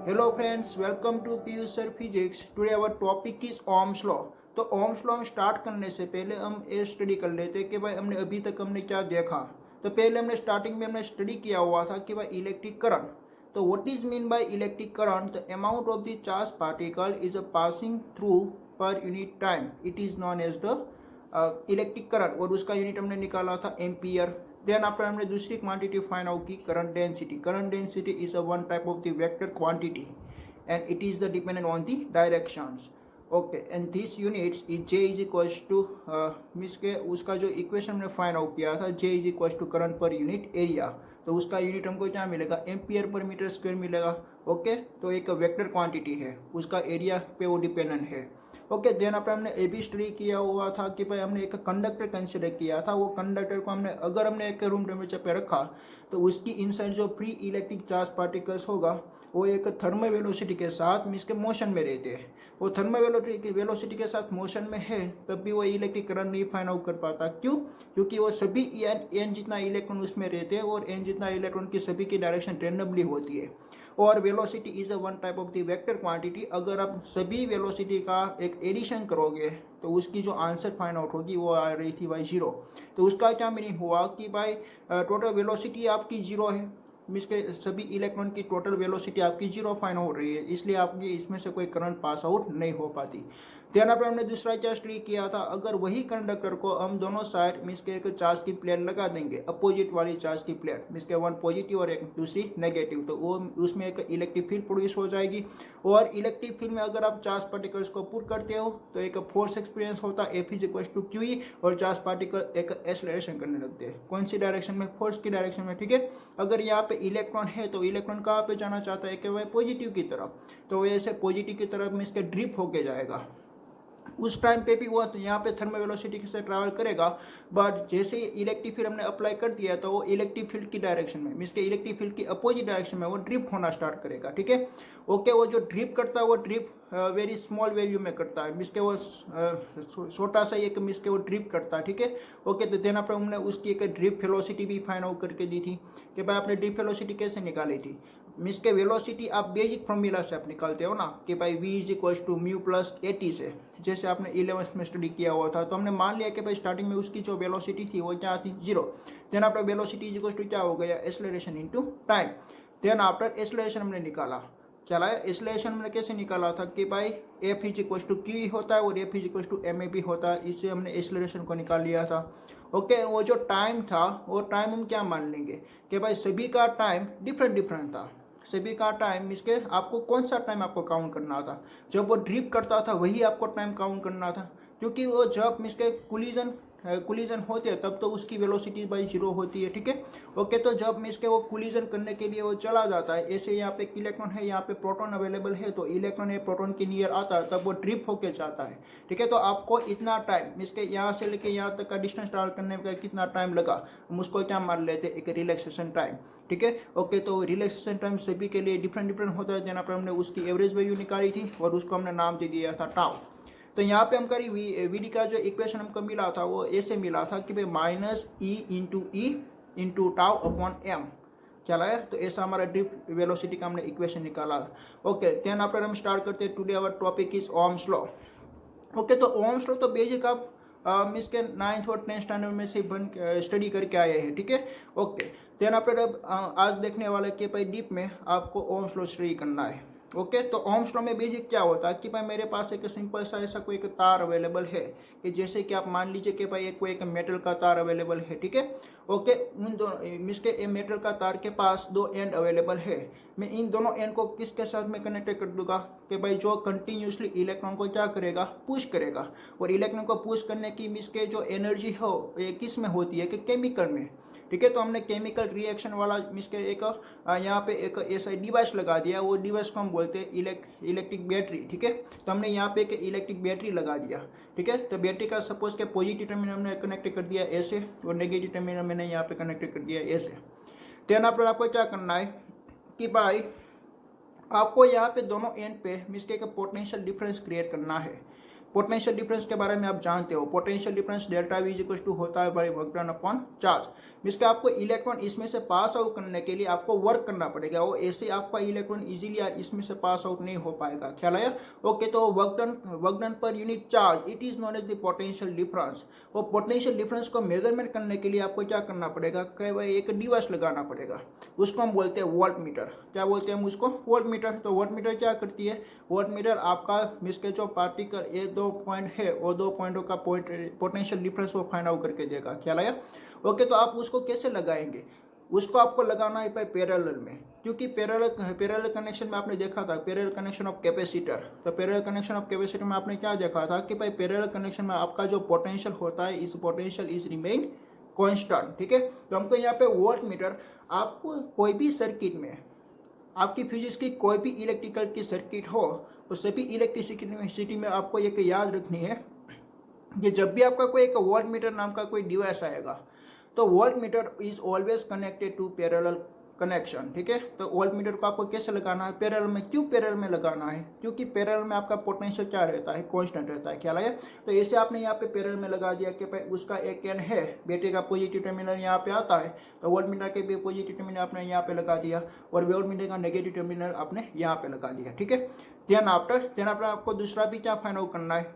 Hello friends, welcome to P U sir physics. Today our topic is Ohm's law. तो Ohm's law में start करने से पहले हम ये स्टडी कर लेते हैं कि भाई हमने अभी तक क्या देखा। तो पहले हमने स्टार्टिंग में स्टडी किया हुआ था कि भाई इलेक्ट्रिक करंट। तो what is mean by electric current? The amount of the charge particle is passing through per unit time, it is known as the electric current, और उसका यूनिट हमने निकाला था एम्पियर। देन आफ्टर हमने दूसरी quantity find out की, current density. Current density is a one type of the vector quantity and it is the dependent on the directions. Okay, and this units is J is equals to means के उसका जो equation हमने find out किया था, J is equals to current per unit area. तो उसका unit हमको क्या मिलेगा? एम्पियर पर मीटर स्क्वायर मिलेगा। ओके, तो एक वेक्टर क्वांटिटी है, उसका एरिया पे वो डिपेंडेंट है। ओके, देन après हमने ए भी स्टडी किया हुआ था कि भाई हमने एक कंडक्टर कंसिडर किया था। वो कंडक्टर को अगर हमने एक रूम टेम्परेचर पे रखा तो उसकी इनसाइड जो फ्री इलेक्ट्रिक चार्ज पार्टिकल्स होगा वो एक थर्मल वेलोसिटी के साथ मीन्स के मोशन में रहते हैं। वो थर्मल वेलोसिटी के साथ मोशन में है तब भी वो इलेक्ट्रिक करंट नहीं फाइंड आउट कर पाता। क्यों? क्योंकि वो सभी एन जितना इलेक्ट्रॉन उसमें रहते हैं और एन जितना इलेक्ट्रॉन की सभी की डायरेक्शन रेंडमली होती है। और velocity is a one type of the vector quantity. अगर आप सभी वेलोसिटी का एक एडिशन करोगे तो उसकी जो आंसर फाइंड आउट होगी वो आ रही थी भाई जीरो। तो उसका क्या मीनिंग हुआ कि भाई टोटल वेलोसिटी आपकी जीरो है, मीन्स के सभी इलेक्ट्रॉन की टोटल वेलोसिटी आपकी जीरो फाइन हो रही है, इसलिए आपकी इसमें से कोई करंट पास आउट नहीं हो पाती। देन पर हमने दूसरा क्या स्टडी किया था, अगर वही कंडक्टर को हम दोनों साइड मीन्स के एक चार्ज की प्लेट लगा देंगे, अपोजिट वाली चार्ज की प्लेट, मीन्स के वन पॉजिटिव और एक दूसरी नेगेटिव, तो वो उसमें एक इलेक्ट्रिक फील्ड प्रोड्यूस हो जाएगी। और इलेक्ट्रिक फील्ड में अगर आप चार्ज पार्टिकल्स को पुट करते हो तो एक फोर्स एक्सपीरियंस होता है, F is equal to Q E, और चार्ज पार्टिकल एक एक्सेलरेशन करने लगते हैं। कौन सी डायरेक्शन में? फोर्स की डायरेक्शन में। ठीक है, अगर यहाँ पे इलेक्ट्रॉन है तो इलेक्ट्रॉन कहाँ पे जाना चाहता है कि वह पॉजिटिव की तरफ, तो वैसे पॉजिटिव की तरफ में इसके ड्रिप होके जाएगा। उस टाइम पे भी वो यहाँ पे थर्मल वेलोसिटी से ट्रैवल करेगा, बट जैसे ही इलेक्ट्रिक फील्ड हमने अप्लाई कर दिया तो वो इलेक्ट्रिक फील्ड की डायरेक्शन में, मीन्स के इलेक्ट्रिक फील्ड की अपोजिट डायरेक्शन में वो ड्रिप होना स्टार्ट करेगा। ठीक है, ओके, वो जो ड्रिप करता है वो ड्रिप वेरी स्मॉल वैल्यू में करता है, मीन्स के वो छोटा सा एक मीन्स के वो ड्रिप करता है। ठीक है, ओके, तो देना पर हमने उसकी एक ड्रिप वेलोसिटी भी फाइंड आउट करके दी थी कि भाई आपने ड्रिप वेलोसिटी कैसे निकाली थी। मीन्स के वेलोसिटी आप बेसिक फॉर्मूला से आप निकालते हो ना कि भाई v is equals to mu plus a t से, जैसे आपने 11th में स्टडी किया हुआ था। तो हमने मान लिया कि भाई स्टार्टिंग में उसकी जो वेलोसिटी थी वो क्या आती? Zero. Then after velocity is equals to क्या हो गया? Acceleration into time. Then after acceleration हमने निकाला, चला है एक्सेलरेशन हमने कैसे निकाला था कि भाई F is equals to q होता है और F is equals to m a भी होता है, इससे हमने एक्सेलरेशन को निकाल लिया था। ओके, वो जो टाइम था वो टाइम हम क्या मान लेंगे कि भाई सभी का टाइम डिफरेंट डिफरेंट था। सभी का टाइम मीन्स के आपको कौन सा टाइम आपको काउंट करना था? जब वो ड्रिप करता था वही आपको टाइम काउंट करना था, क्योंकि वो जब मीन्स के कुलिजन होते हैं तब तो उसकी वेलोसिटी बाई जीरो होती है। ठीक है, ओके, तो जब मीन्स के वो कुलिजन करने के लिए वो चला जाता है, ऐसे यहाँ पे इलेक्ट्रॉन है, यहाँ पे प्रोटॉन अवेलेबल है, तो इलेक्ट्रॉन है प्रोटॉन के नियर आता है तब वो ड्रिप होके जाता है। ठीक है, तो आपको इतना टाइम मीन्स के यहाँ से लेके यहाँ तक का डिस्टेंस ट्रैवल करने में कितना टाइम लगा, हम उसको क्या मान लेते हैं? एक रिलैक्सेशन टाइम। ठीक है, ओके, तो रिलैक्सेशन टाइम सभी के लिए डिफरेंट डिफरेंट होता है। जहाँ पर हमने उसकी एवरेज वैल्यू निकाली थी और उसको हमने नाम दे दिया था टाउ। तो यहाँ पे हम करी वीडी का जो इक्वेशन हमको मिला था वो ऐसे मिला था कि भाई माइनस ई इंटू टाउ अपॉन एम, चला है। तो ऐसा हमारा ड्रिप वेलोसिटी का हमने इक्वेशन निकाला। ओके, देन आफ्टर हम स्टार्ट करते हैं। Today our topic is Ohm's law. Okay, तो ओम्स लॉ तो बेसिक आप मीन्स के 9th और 10th स्टैंडर्ड में से बन स्टडी करके आए हैं। ठीक है, ओके, देन आफ्टर अब आज देखने वाले के भाई डीप में आपको ओम्स लॉ स्टडी करना है। ओके, तो ओम्स लॉ में बेसिक क्या होता है कि भाई मेरे पास एक सिंपल सा ऐसा कोई एक तार अवेलेबल है कि जैसे कि आप मान लीजिए कि भाई कोई एक मेटल का तार अवेलेबल है। ठीक है, ओके, उन दोनों मीन्स के मेटल का तार के पास दो एंड अवेलेबल है। मैं इन दोनों एंड को किसके साथ में कनेक्ट कर दूंगा कि भाई जो कंटिन्यूसली इलेक्ट्रॉन को क्या करेगा? पुश करेगा। और इलेक्ट्रॉन को पुश करने की मीन्स के जो एनर्जी हो ये किस में होती है? कि केमिकल में। ठीक है, तो हमने केमिकल रिएक्शन वाला मीन्स के एक यहाँ पे एक ऐसा डिवाइस लगा दिया, वो डिवाइस को हम बोलते हैं इलेक्ट्रिक बैटरी। ठीक है, तो हमने यहाँ पे एक इलेक्ट्रिक बैटरी लगा दिया। ठीक है, तो बैटरी का सपोज के पॉजिटिव टर्मिनल हमने कनेक्ट कर दिया ऐसे और नेगेटिव टर्मिनल मैंने यहाँ पे कनेक्ट कर दिया ऐसे। देन आफ्टर आपको क्या करना है कि भाई आपको यहाँ पे दोनों एंड पे मीन्स के पोटेंशियल डिफरेंस क्रिएट करना है। पोटेंशियल डिफरेंस के बारे में आप जानते हो, potential difference delta V equal to होता है by work done upon charge. इसके आपको इलेक्ट्रॉन इसमें से पास आउट करने के लिए आपको वर्क करना पड़ेगा, वो ऐसे आपका इलेक्ट्रॉन इजीली इसमें से पास आउट नहीं हो पाएगा। ख्याल आया? ओके, तो work done per unit charge it is known as the potential difference. वो पोटेंशियल डिफरेंस को मेजरमेंट करने के लिए आपको क्या करना पड़ेगा कि भाई एक डिवाइस लगाना पड़ेगा, उसको हम बोलते हैं वोल्ट मीटर। क्या बोलते हैं हम उसको? Volt meter. तो वोल्ट मीटर क्या करती है? वोल्ट मीटर आपका मिसके जो पार्टिकल ये 2 पॉइंट है वो 2 पॉइंटों का पोटेंशियल डिफरेंस वो फाइंड आउट करके देगा। ख्याल आया? ओके, तो आप उसको कैसे लगाएंगे? उसको आपको लगाना है भाई पैरेलल में, क्योंकि पैरेलल कनेक्शन में आपने देखा था पैरेलल कनेक्शन ऑफ कैपेसिटर। तो पैरेलल कनेक्शन ऑफ कैपेसिटर में आपने क्या देखा था कि भाई पैरेलल कनेक्शन में आपका जो पोटेंशियल होता है इस पोटेंशियल इज रिमेन कांस्टेंट। ठीक है, तो हमको यहाँ पे वोल्ट मीटर, आपको कोई भी सर्किट में आपकी फिजिक्स की कोई भी इलेक्ट्रिकल की सर्किट हो तो सभी इलेक्ट्रिसिटी में आपको एक याद रखनी है कि जब भी आपका कोई एक वोल्ट मीटर नाम का कोई डिवाइस आएगा तो voltmeter is always connected to parallel connection. ठीक है, तो वोल्ट मीटर को आपको कैसे लगाना है? पैरेलल में। क्यों पैरेलल में लगाना है? क्योंकि पैरेलल में आपका पोटेंशियल क्या रहता है? कांस्टेंट रहता है। ख्याल आया? तो ऐसे आपने यहाँ पे पैरेलल में लगा दिया कि भाई उसका एक एंड है, बैटरी का पॉजिटिव टर्मिनल यहाँ पे आता है, तो वोल्ट मीटर के भी पॉजिटिव टर्मिनल आपने यहाँ पे लगा दिया और वोल्ट मीटर का नेगेटिव टर्मिनल आपने यहाँ पे लगा दिया। ठीक है, देन आफ्टर आपको दूसरा भी क्या फाइंड आउट करना है?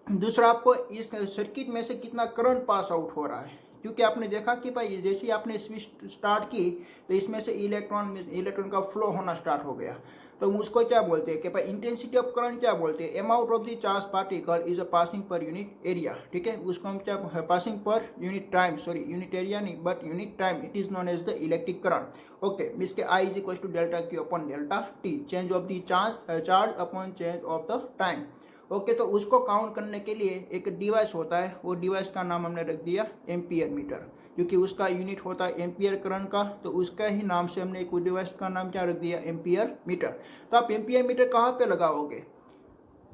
दूसरा आपको इस सर्किट में से कितना करंट पास आउट हो रहा है, क्योंकि आपने देखा कि भाई जैसे ही आपने स्विच स्टार्ट की तो इसमें से इलेक्ट्रॉन का फ्लो होना स्टार्ट हो गया। तो उसको क्या बोलते हैं कि भाई इंटेंसिटी ऑफ करंट क्या बोलते हैं? Amount of the charge particle is a passing per unit area. ठीक है, उसको हम क्या passing per unit time, sorry unit area नहीं but unit time, it is known as the electric current. Okay, इसके I is equal to delta Q upon delta T, change of the charge upon change of the time. Okay, तो उसको count करने के लिए एक device होता है, वो डिवाइस का नाम हमने रख दिया एम्पियर मीटर, क्योंकि उसका यूनिट होता है एम्पियर करंट का, तो उसका ही नाम से हमने एक डिवाइस का नाम क्या रख दिया? Ampere meter. तो आप एम्पियर मीटर कहाँ पे लगाओगे?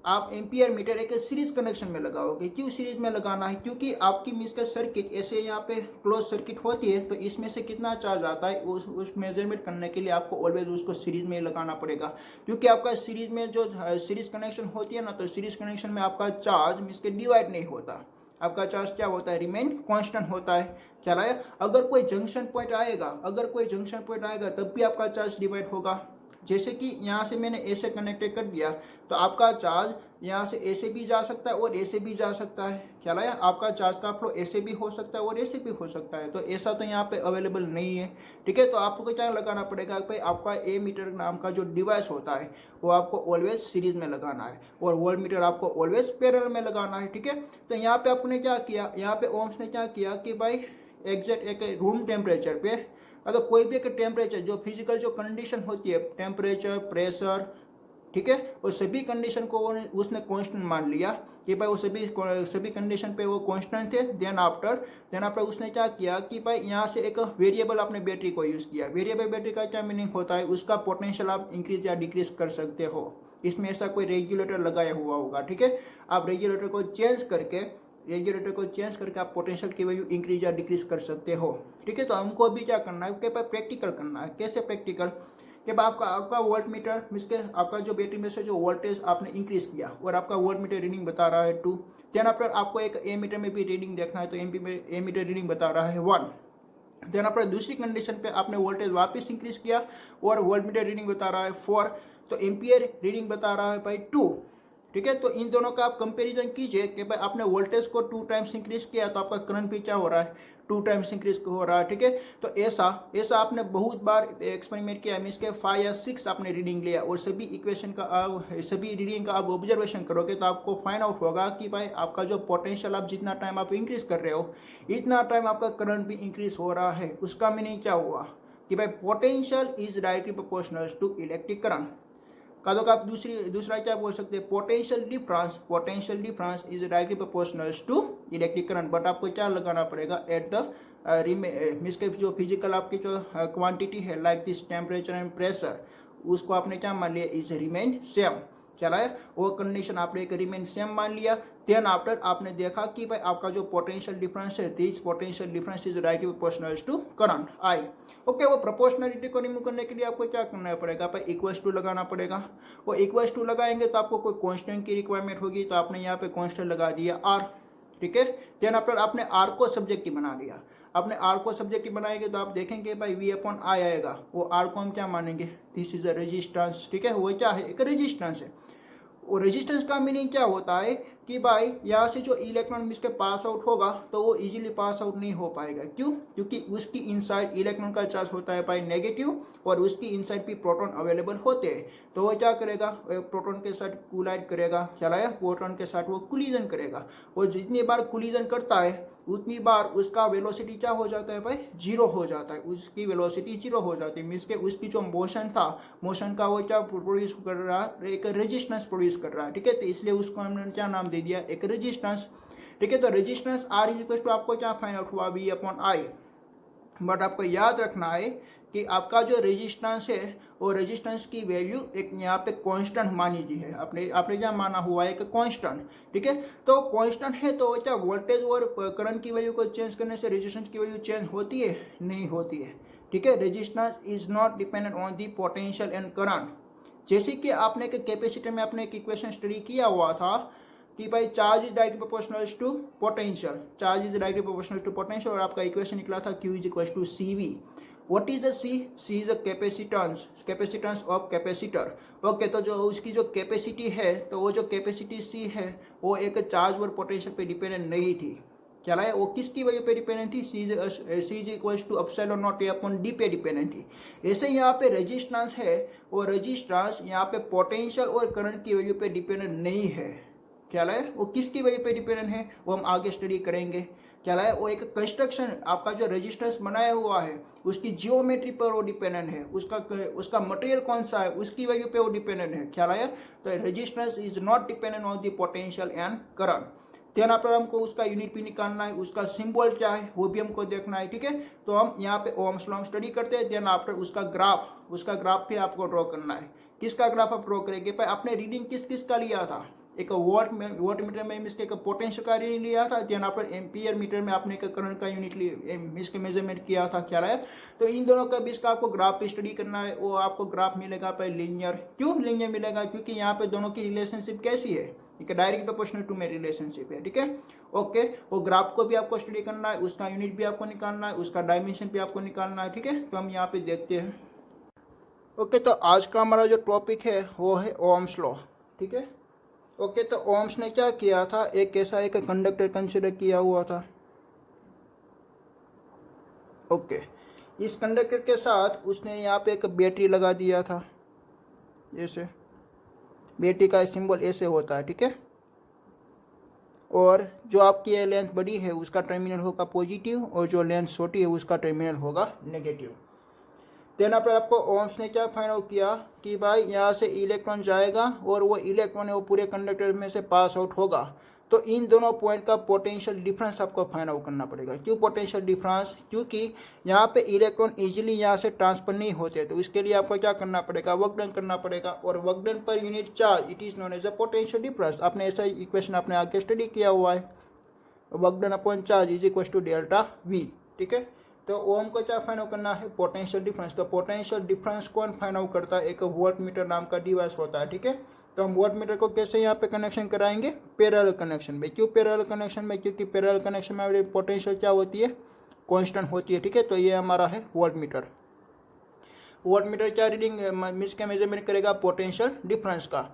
आप एम्पियर मीटर एक सीरीज कनेक्शन में लगाओगे। क्यों सीरीज में लगाना है? क्योंकि आपकी मिसका सर्किट ऐसे यहाँ पे क्लोज सर्किट होती है, तो इसमें से कितना चार्ज आता है उस मेजरमेंट करने के लिए आपको ऑलवेज उसको सीरीज में ही लगाना पड़ेगा। क्योंकि आपका सीरीज में जो सीरीज कनेक्शन होती है ना, तो सीरीज कनेक्शन में आपका चार्ज मिसके डिवाइड नहीं होता, आपका चार्ज क्या होता है? रिमेन कांस्टेंट होता है। क्या आया? अगर कोई जंक्शन पॉइंट आएगा तब भी आपका चार्ज डिवाइड होगा। जैसे कि यहाँ से मैंने ऐसे कनेक्टेड कर दिया तो आपका चार्ज यहाँ से ऐसे भी जा सकता है और ऐसे भी जा सकता है। ख्याल आया? आपका चार्ज का फ्लो ऐसे भी हो सकता है और ऐसे भी हो सकता है, तो ऐसा तो यहाँ पे अवेलेबल नहीं है। ठीक है, तो आपको क्या लगाना पड़ेगा भाई? आपका ए मीटर नाम का जो डिवाइस होता है वो आपको ऑलवेज सीरीज में लगाना है और वोल्ट मीटर आपको ऑलवेज पैरेलल में लगाना है। ठीक है, तो यहाँ पे आपने क्या किया? यहाँ पे ओम्स ने क्या किया कि भाई एग्जैक्ट एक रूम टेम्परेचर पे, अगर कोई भी एक टेम्परेचर जो फिजिकल जो कंडीशन होती है, टेम्परेचर, प्रेशर, ठीक है, वो सभी कंडीशन को उसने कांस्टेंट मान लिया कि भाई वो सभी कंडीशन पे वो कांस्टेंट थे। देन आफ्टर उसने क्या किया कि भाई यहाँ से एक वेरिएबल आपने बैटरी को यूज़ किया। वेरिएबल बैटरी का क्या मीनिंग होता है? उसका पोटेंशियल आप इंक्रीज या डिक्रीज कर सकते हो। इसमें ऐसा कोई रेगुलेटर लगाया हुआ होगा। ठीक है, आप रेगुलेटर को चेंज करके आप पोटेंशियल की वैल्यू इंक्रीज या डिक्रीज कर सकते हो। ठीक है, तो हमको भी क्या करना है कि भाई प्रैक्टिकल करना है। कैसे प्रैक्टिकल? कि आपका वोल्ट मीटर मिसके आपका जो बैटरी में से जो वोल्टेज आपने इंक्रीज किया और आपका वोल्ट मीटर रीडिंग बता रहा है 2। देन आफ्टर आपको एक ए मीटर में भी रीडिंग देखना है, तो ए मीटर रीडिंग बता रहा है 1। देन आफ्टर दूसरी कंडीशन पे आपने वोल्टेज वापस इंक्रीज किया और वोल्ट मीटर रीडिंग बता रहा है 4, तो एम्पियर रीडिंग बता रहा है भाई 2। ठीक है, तो इन दोनों का आप कंपैरिजन कीजिए कि भाई आपने वोल्टेज को 2 टाइम्स इंक्रीज किया तो आपका करंट भी क्या हो रहा है? 2 टाइम्स इंक्रीज हो रहा है। ठीक है, तो ऐसा आपने बहुत बार एक्सपेरिमेंट किया, मीन्स के 5 या 6 आपने रीडिंग लिया और सभी रीडिंग का आप ऑब्जर्वेशन करोगे तो आपको फाइंड आउट होगा कि भाई आपका जो पोटेंशियल आप जितना टाइम आप इंक्रीज कर रहे हो इतना टाइम आपका करंट भी इंक्रीज हो रहा है। उसका मीनिंग क्या हुआ कि भाई potential is directly proportional to electric current. का आप दूसरा क्या बोल सकते हैं? Potential difference is directly proportional to electric current. But आपको क्या लगाना पड़ेगा? एट द मीन्स के जो फिजिकल आपकी जो क्वांटिटी है like this temperature and pressure, उसको आपने क्या मान लिया? Is remain same. ख्याल आया। वो कंडीशन आपने एक रिमेन सेम मान लिया। देन आफ्टर आपने देखा कि भाई आपका जो पोटेंशियल डिफरेंस है, this potential difference is directly proportional to current I. Okay, वो प्रोपोर्शनलिटी को रिमूव करने के लिए आपको क्या करना पड़ेगा भाई, इक्वल्स टू लगाना पड़ेगा। वो इक्वल्स टू लगाएंगे तो आपको कोई कांस्टेंट की रिक्वायरमेंट होगी, तो आपने यहाँ पे कांस्टेंट लगा दिया आर, ठीक है। देन आफ्टर आपने आर को सब्जेक्टिव बना लिया। आपने आर को सब्जेक्टिव बनाएंगे तो आप देखेंगे भाई वी अपॉन आई आएगा। वो आर को हम क्या मानेंगे, दिस इज अ रेजिस्टेंस, ठीक है। वो क्या है, एक रेजिस्टेंस है। और रेजिस्टेंस का मीनिंग क्या होता है कि भाई यहाँ से जो इलेक्ट्रॉन इसके पास आउट होगा तो वो इजीली पास आउट नहीं हो पाएगा। क्यों? क्योंकि उसकी इनसाइड इलेक्ट्रॉन का चार्ज होता है भाई नेगेटिव, और उसकी इनसाइड भी प्रोटॉन अवेलेबल होते हैं। तो वो क्या करेगा, प्रोटॉन के साथ कोलाइड करेगा, चलाया, प्रोटॉन के साथ वो कोलिजन करेगा। और जितनी बार कोलिजन करता है उतनी बार उसका वेलोसिटी क्या हो जाता है भाई, जीरो हो जाता है। उसकी वेलोसिटी जीरो हो जाती है, मीन्स के उसकी जो मोशन था, मोशन का वो क्या प्रोड्यूस कर रहा है, एक रेजिस्टेंस प्रोड्यूस कर रहा है, ठीक है। तो इसलिए उसको हमने क्या नाम दे दिया, एक रेजिस्टेंस, ठीक है। तो resistance R is equal to आपको क्या फाइंड आउट हुआ, वी अपॉन आई। बट आपको याद रखना है कि आपका जो रेजिस्टेंस है वो रेजिस्टेंस की वैल्यू एक यहाँ पे कांस्टेंट मानी गई है। आपने क्या माना हुआ है, एक कांस्टेंट, ठीक है। तो कांस्टेंट है तो क्या वोल्टेज और करंट की वैल्यू को चेंज करने से रेजिस्टेंस की वैल्यू चेंज होती है? नहीं होती है, ठीक है। Resistance is not dependent on the potential and current. जैसे कि आपने एक कैपेसिटर में आपने एक इक्वेशन स्टडी किया हुआ था कि भाई charge is directly proportional to potential, charge is directly proportional to potential, और आपका इक्वेशन निकला था Q is equal to CV। What is the C? C is a capacitance of capacitor. Okay, तो जो उसकी जो कैपेसिटी है, तो वो जो कैपेसिटी C है वो एक चार्ज और पोटेंशियल पे डिपेंडेंट नहीं थी। चला है, वो किसकी वजह पे डिपेंडेंट थी, C is equal to epsilon naught A upon D पे डिपेंडेंट थी। ऐसे यहाँ पे रेजिस्टेंस है, और रेजिस्टेंस यहाँ पे पोटेंशियल और करंट की वैल्यू पे डिपेंडेंट नहीं है। क्या है, वो किसकी वजह पे डिपेंडेंट है, वो हम आगे स्टडी करेंगे। क्या है, वो एक कंस्ट्रक्शन, आपका जो रेजिस्टेंस बनाया हुआ है उसकी जियोमेट्री पर वो डिपेंडेंट है, उसका मटेरियल कौन सा है उसकी वैल्यू पे वो डिपेंडेंट है। ख्याल आया। तो resistance is not dependent on the potential and current. Then after हमको उसका यूनिट भी निकालना है, उसका सिंबल क्या है वो भी हमको देखना है, ठीक है। तो हम यहाँ पे ओम्स लॉ स्टडी करते हैं। देन आफ्टर उसका ग्राफ भी आपको ड्रॉ करना है। किसका ग्राफ आप ड्रॉ करेंगे भाई, आपने रीडिंग किस का लिया था, एक वोल्ट मीटर में इसके पोटेंशियल का रीडिंग लिया था। देन आपने एम्पियर मीटर में आपने एक करंट का यूनिट इसके मेजरमेंट किया था। क्या है, तो इन दोनों का बीच का आपको ग्राफ भी स्टडी करना है। वो आपको ग्राफ मिलेगा भाई लीनियर। क्यों लीनियर मिलेगा, क्योंकि यहाँ पे दोनों की रिलेशनशिप कैसी है, एक डायरेक्ट प्रोपोर्शनल टू में रिलेशनशिप है, ठीक है। ओके, वो ग्राफ को भी आपको स्टडी करना है, उसका यूनिट भी आपको निकालना है, उसका डायमेंशन भी आपको निकालना है, ठीक है। तो हम यहाँ पे देखते हैं। ओके, तो आज का हमारा जो टॉपिक है वो है ओम्स लॉ, ठीक है। ओके, तो ओम्स ने क्या किया था, एक ऐसा एक कंडक्टर कंसिडर किया हुआ था। ओके, इस कंडक्टर के साथ उसने यहाँ पे एक बैटरी लगा दिया था। जैसे बैटरी का सिंबल ऐसे होता है, ठीक है। और जो आपकी ये लेंथ बड़ी है उसका टर्मिनल होगा पॉजिटिव, और जो लेंथ छोटी है उसका टर्मिनल होगा नेगेटिव। देन आपको ओम्स ने क्या फाइंड आउट किया कि भाई यहाँ से इलेक्ट्रॉन जाएगा और वो इलेक्ट्रॉन है वो पूरे कंडक्टर में से पास आउट होगा। तो इन दोनों पॉइंट का पोटेंशियल डिफरेंस आपको फाइंड आउट करना पड़ेगा। क्यों पोटेंशियल डिफरेंस, क्योंकि यहाँ पे इलेक्ट्रॉन इजीली यहाँ से ट्रांसफर नहीं होते। तो इसके लिए आपको क्या करना पड़ेगा, वर्क डन करना पड़ेगा। और work done per unit charge it is known as a potential difference. आपने ऐसा इक्वेशन आपने आगे स्टडी किया हुआ है, work done upon charge is equal to delta V, ठीक है। तो ओम को क्या फाइंड आउट करना है, पोटेंशियल डिफरेंस। तो पोटेंशियल डिफरेंस कौन फाइंड आउट करता है, एक वोल्ट मीटर नाम का डिवाइस होता है, ठीक है। तो हम वोल्ट मीटर को कैसे यहाँ पे कनेक्शन कराएंगे, पैरेलल कनेक्शन में। क्यों पैरेलल कनेक्शन में, क्योंकि पैरेलल कनेक्शन में पोटेंशियल क्या होती है, कांस्टेंट होती है, ठीक है। तो ये हमारा है वोल्ट मीटर। वोल्ट मीटर क्या रीडिंग मीन्स के मेजरमेंट करेगा, पोटेंशियल डिफरेंस का।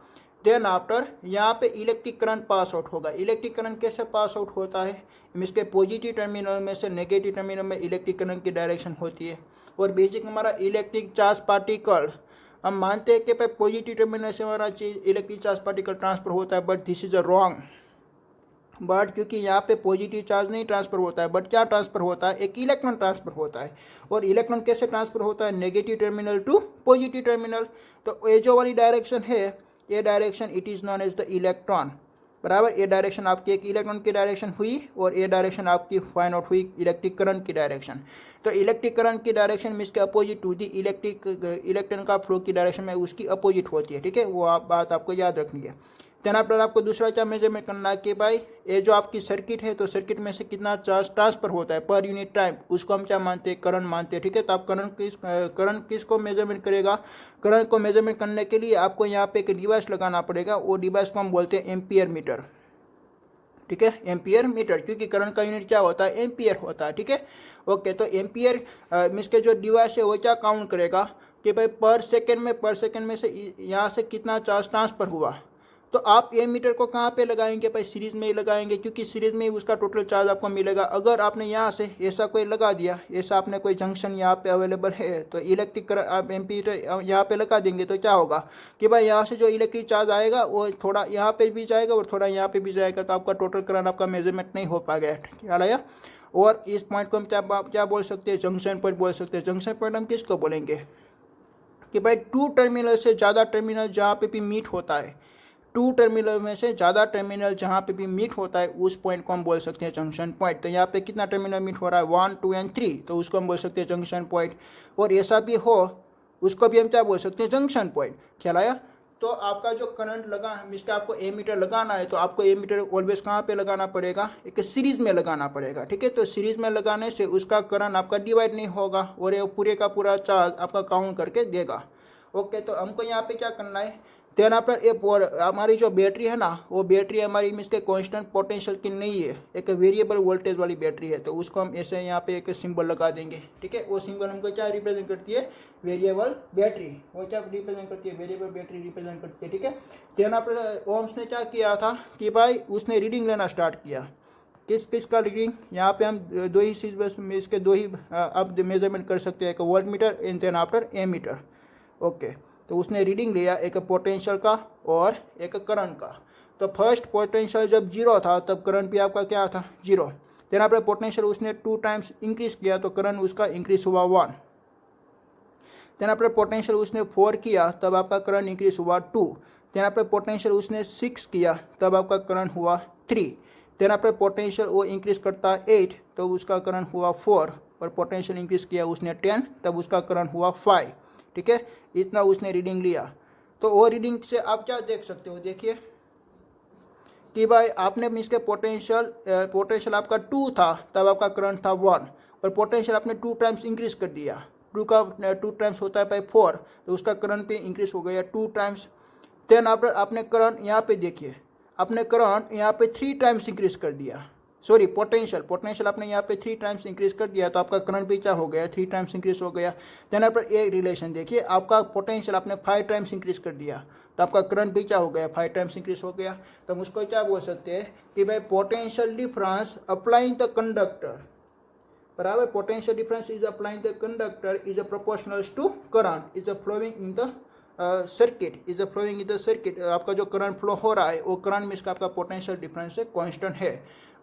देन आफ्टर यहाँ पे इलेक्ट्रिक करंट पास आउट होगा। इलेक्ट्रिक करंट कैसे पास आउट होता है, इसके पॉजिटिव टर्मिनल में से नेगेटिव टर्मिनल में इलेक्ट्रिक करंट की डायरेक्शन होती है। और बेसिक हमारा इलेक्ट्रिक चार्ज पार्टिकल, हम मानते हैं कि भाई पॉजिटिव टर्मिनल से हमारा इलेक्ट्रिक चार्ज पार्टिकल ट्रांसफर होता है, but this is a wrong. But क्योंकि यहाँ पे पॉजिटिव चार्ज नहीं ट्रांसफर होता है, बट क्या ट्रांसफर होता है, एक इलेक्ट्रॉन ट्रांसफर होता है। और इलेक्ट्रॉन कैसे ट्रांसफर होता है, negative terminal to positive terminal. तो ये जो वाली डायरेक्शन है, ये direction it is known as the electron, बराबर। ये डायरेक्शन आपकी एक इलेक्ट्रॉन की डायरेक्शन हुई और ये डायरेक्शन आपकी फाइंड आउट हुई इलेक्ट्रिक करंट की डायरेक्शन। तो इलेक्ट्रिक करंट की डायरेक्शन मीन्स के अपोजिट टू दी इलेक्ट्रॉन का फ्लो की डायरेक्शन में उसकी अपोजिट होती है, ठीक है, वो बात आपको याद रखनी है। देन आफ्टर आपको दूसरा क्या मेजरमेंट करना है कि भाई ये जो आपकी सर्किट है तो सर्किट में से कितना चार्ज ट्रांसफर होता है पर यूनिट टाइम, उसको हम क्या मानते हैं, करंट मानते हैं, ठीक है। तो आप करंट किसको मेजरमेंट करेगा, करंट को मेजरमेंट करने के लिए आपको यहाँ पे एक डिवाइस लगाना पड़ेगा, वो डिवाइस को हम बोलते हैं एम्पियर मीटर, ठीक है, एम्पियर मीटर, क्योंकि करंट का यूनिट क्या होता है, एम्पियर होता है, ठीक है। ओके, तो एम्पियर मीन्स के जो डिवाइस है वो क्या काउंट करेगा कि भाई पर सेकेंड में से यहाँ से कितना चार्ज ट्रांसफर हुआ। तो आप ये मीटर को कहाँ पे लगाएंगे भाई, सीरीज में ही लगाएंगे, क्योंकि सीरीज में ही उसका टोटल चार्ज आपको मिलेगा। अगर आपने यहाँ से ऐसा कोई लगा दिया, ऐसा आपने कोई जंक्शन यहाँ पे अवेलेबल है तो इलेक्ट्रिक करंट आप एम्पीटर यहाँ पे लगा देंगे तो क्या होगा कि भाई यहाँ से जो इलेक्ट्रिक चार्ज आएगा वो थोड़ा यहाँ पे भी जाएगा और थोड़ा यहाँ पे भी जाएगा, तो आपका टोटल करंट आपका मेजरमेंट नहीं हो पाएगा, ख्याल आया। और इस पॉइंट को हम क्या बोल सकते हैं, जंक्शन पॉइंट बोल सकते हैं। जंक्शन पॉइंट हम किसको बोलेंगे कि भाई टू टर्मिनल से ज़्यादा टर्मिनल जहाँ पे भी मीट होता है, टू टर्मिनल में से ज़्यादा टर्मिनल जहाँ पे भी मीट होता है उस पॉइंट को हम बोल सकते हैं जंक्शन पॉइंट। तो यहाँ पे कितना टर्मिनल मीट हो रहा है, 1, 2 एंड 3, तो उसको हम बोल सकते हैं जंक्शन पॉइंट। और ऐसा भी हो उसको भी हम क्या बोल सकते हैं, जंक्शन पॉइंट, ख्याल आया। तो आपका जो करंट लगा जिसका आपको एमीटर लगाना है तो आपको एमीटर ऑलवेज कहाँ पे लगाना पड़ेगा, एक सीरीज में लगाना पड़ेगा, ठीक है। तो सीरीज में लगाने से उसका करंट आपका डिवाइड नहीं होगा और ये पूरे का पूरा चार्ज आपका काउंट करके देगा। ओके, तो हमको यहाँ पे क्या करना है, देन आफ्टर ए हमारी जो बैटरी है ना, वो बैटरी हमारी मीन्स के कांस्टेंट पोटेंशियल की नहीं है, एक वेरिएबल वोल्टेज वाली बैटरी है। तो उसको हम ऐसे यहाँ पे एक सिंबल लगा देंगे, ठीक है। वो सिंबल हमको क्या रिप्रेजेंट करती है, वेरिएबल बैटरी, वो क्या रिप्रेजेंट करती है, वेरिएबल बैटरी रिप्रेजेंट करती है, ठीक है। देन आफ्टर ओम्स ने क्या किया था कि भाई उसने रीडिंग लेना स्टार्ट किया, किस का रीडिंग, यहाँ पे हम दो ही चीज़ बस इसके दो ही अब मेजरमेंट कर सकते हैं, एक voltmeter and then after ammeter. Okay, तो उसने रीडिंग लिया एक पोटेंशियल का और एक करंट का। तो फर्स्ट पोटेंशियल जब जीरो था तब करंट भी आपका क्या था, जीरो। देन आपने पोटेंशियल उसने 2 टाइम्स इंक्रीज किया तो करंट उसका इंक्रीज हुआ 1। देन आपने पोटेंशियल उसने 4 किया तब आपका करंट इंक्रीज हुआ 2। देन आपने पोटेंशियल उसने 6 किया तब आपका करंट हुआ 3। देन आपने पोटेंशियल वो इंक्रीज करता 8 तो उसका करंट हुआ 4, और पोटेंशियल इंक्रीज किया उसने 10 तब उसका करंट हुआ 5, ठीक है। इतना उसने रीडिंग लिया। तो वो रीडिंग से आप क्या देख सकते हो, देखिए कि भाई आपने मीन्स के पोटेंशियल आपका 2 था तब आपका करंट था 1, और पोटेंशियल आपने 2 टाइम्स इंक्रीज कर दिया, 2 का 2 टाइम्स होता है भाई 4, तो उसका करंट पे इंक्रीज हो गया 2 टाइम्स। देन आपने करंट यहाँ पे देखिए, आपने करंट यहाँ पे 3 टाइम्स इंक्रीज कर दिया, सॉरी पोटेंशियल आपने यहाँ पे 3 टाइम्स इंक्रीज कर दिया तो आपका करंट भी क्या हो गया, 3 टाइम्स इंक्रीज हो गया। देन आप ये रिलेशन देखिए, आपका पोटेंशियल आपने 5 टाइम्स इंक्रीज कर दिया तो आपका करंट भी क्या हो गया, 5 टाइम्स इंक्रीज हो गया। तो हम उसको क्या बोल सकते हैं कि भाई potential difference applying the conductor, बराबर, potential difference is applying the conductor is a proportional to current is a flowing in the circuit, is a flowing in the circuit. आपका जो करंट फ्लो हो रहा है वो करंट मीन्स का आपका potential difference है, कांस्टेंट है।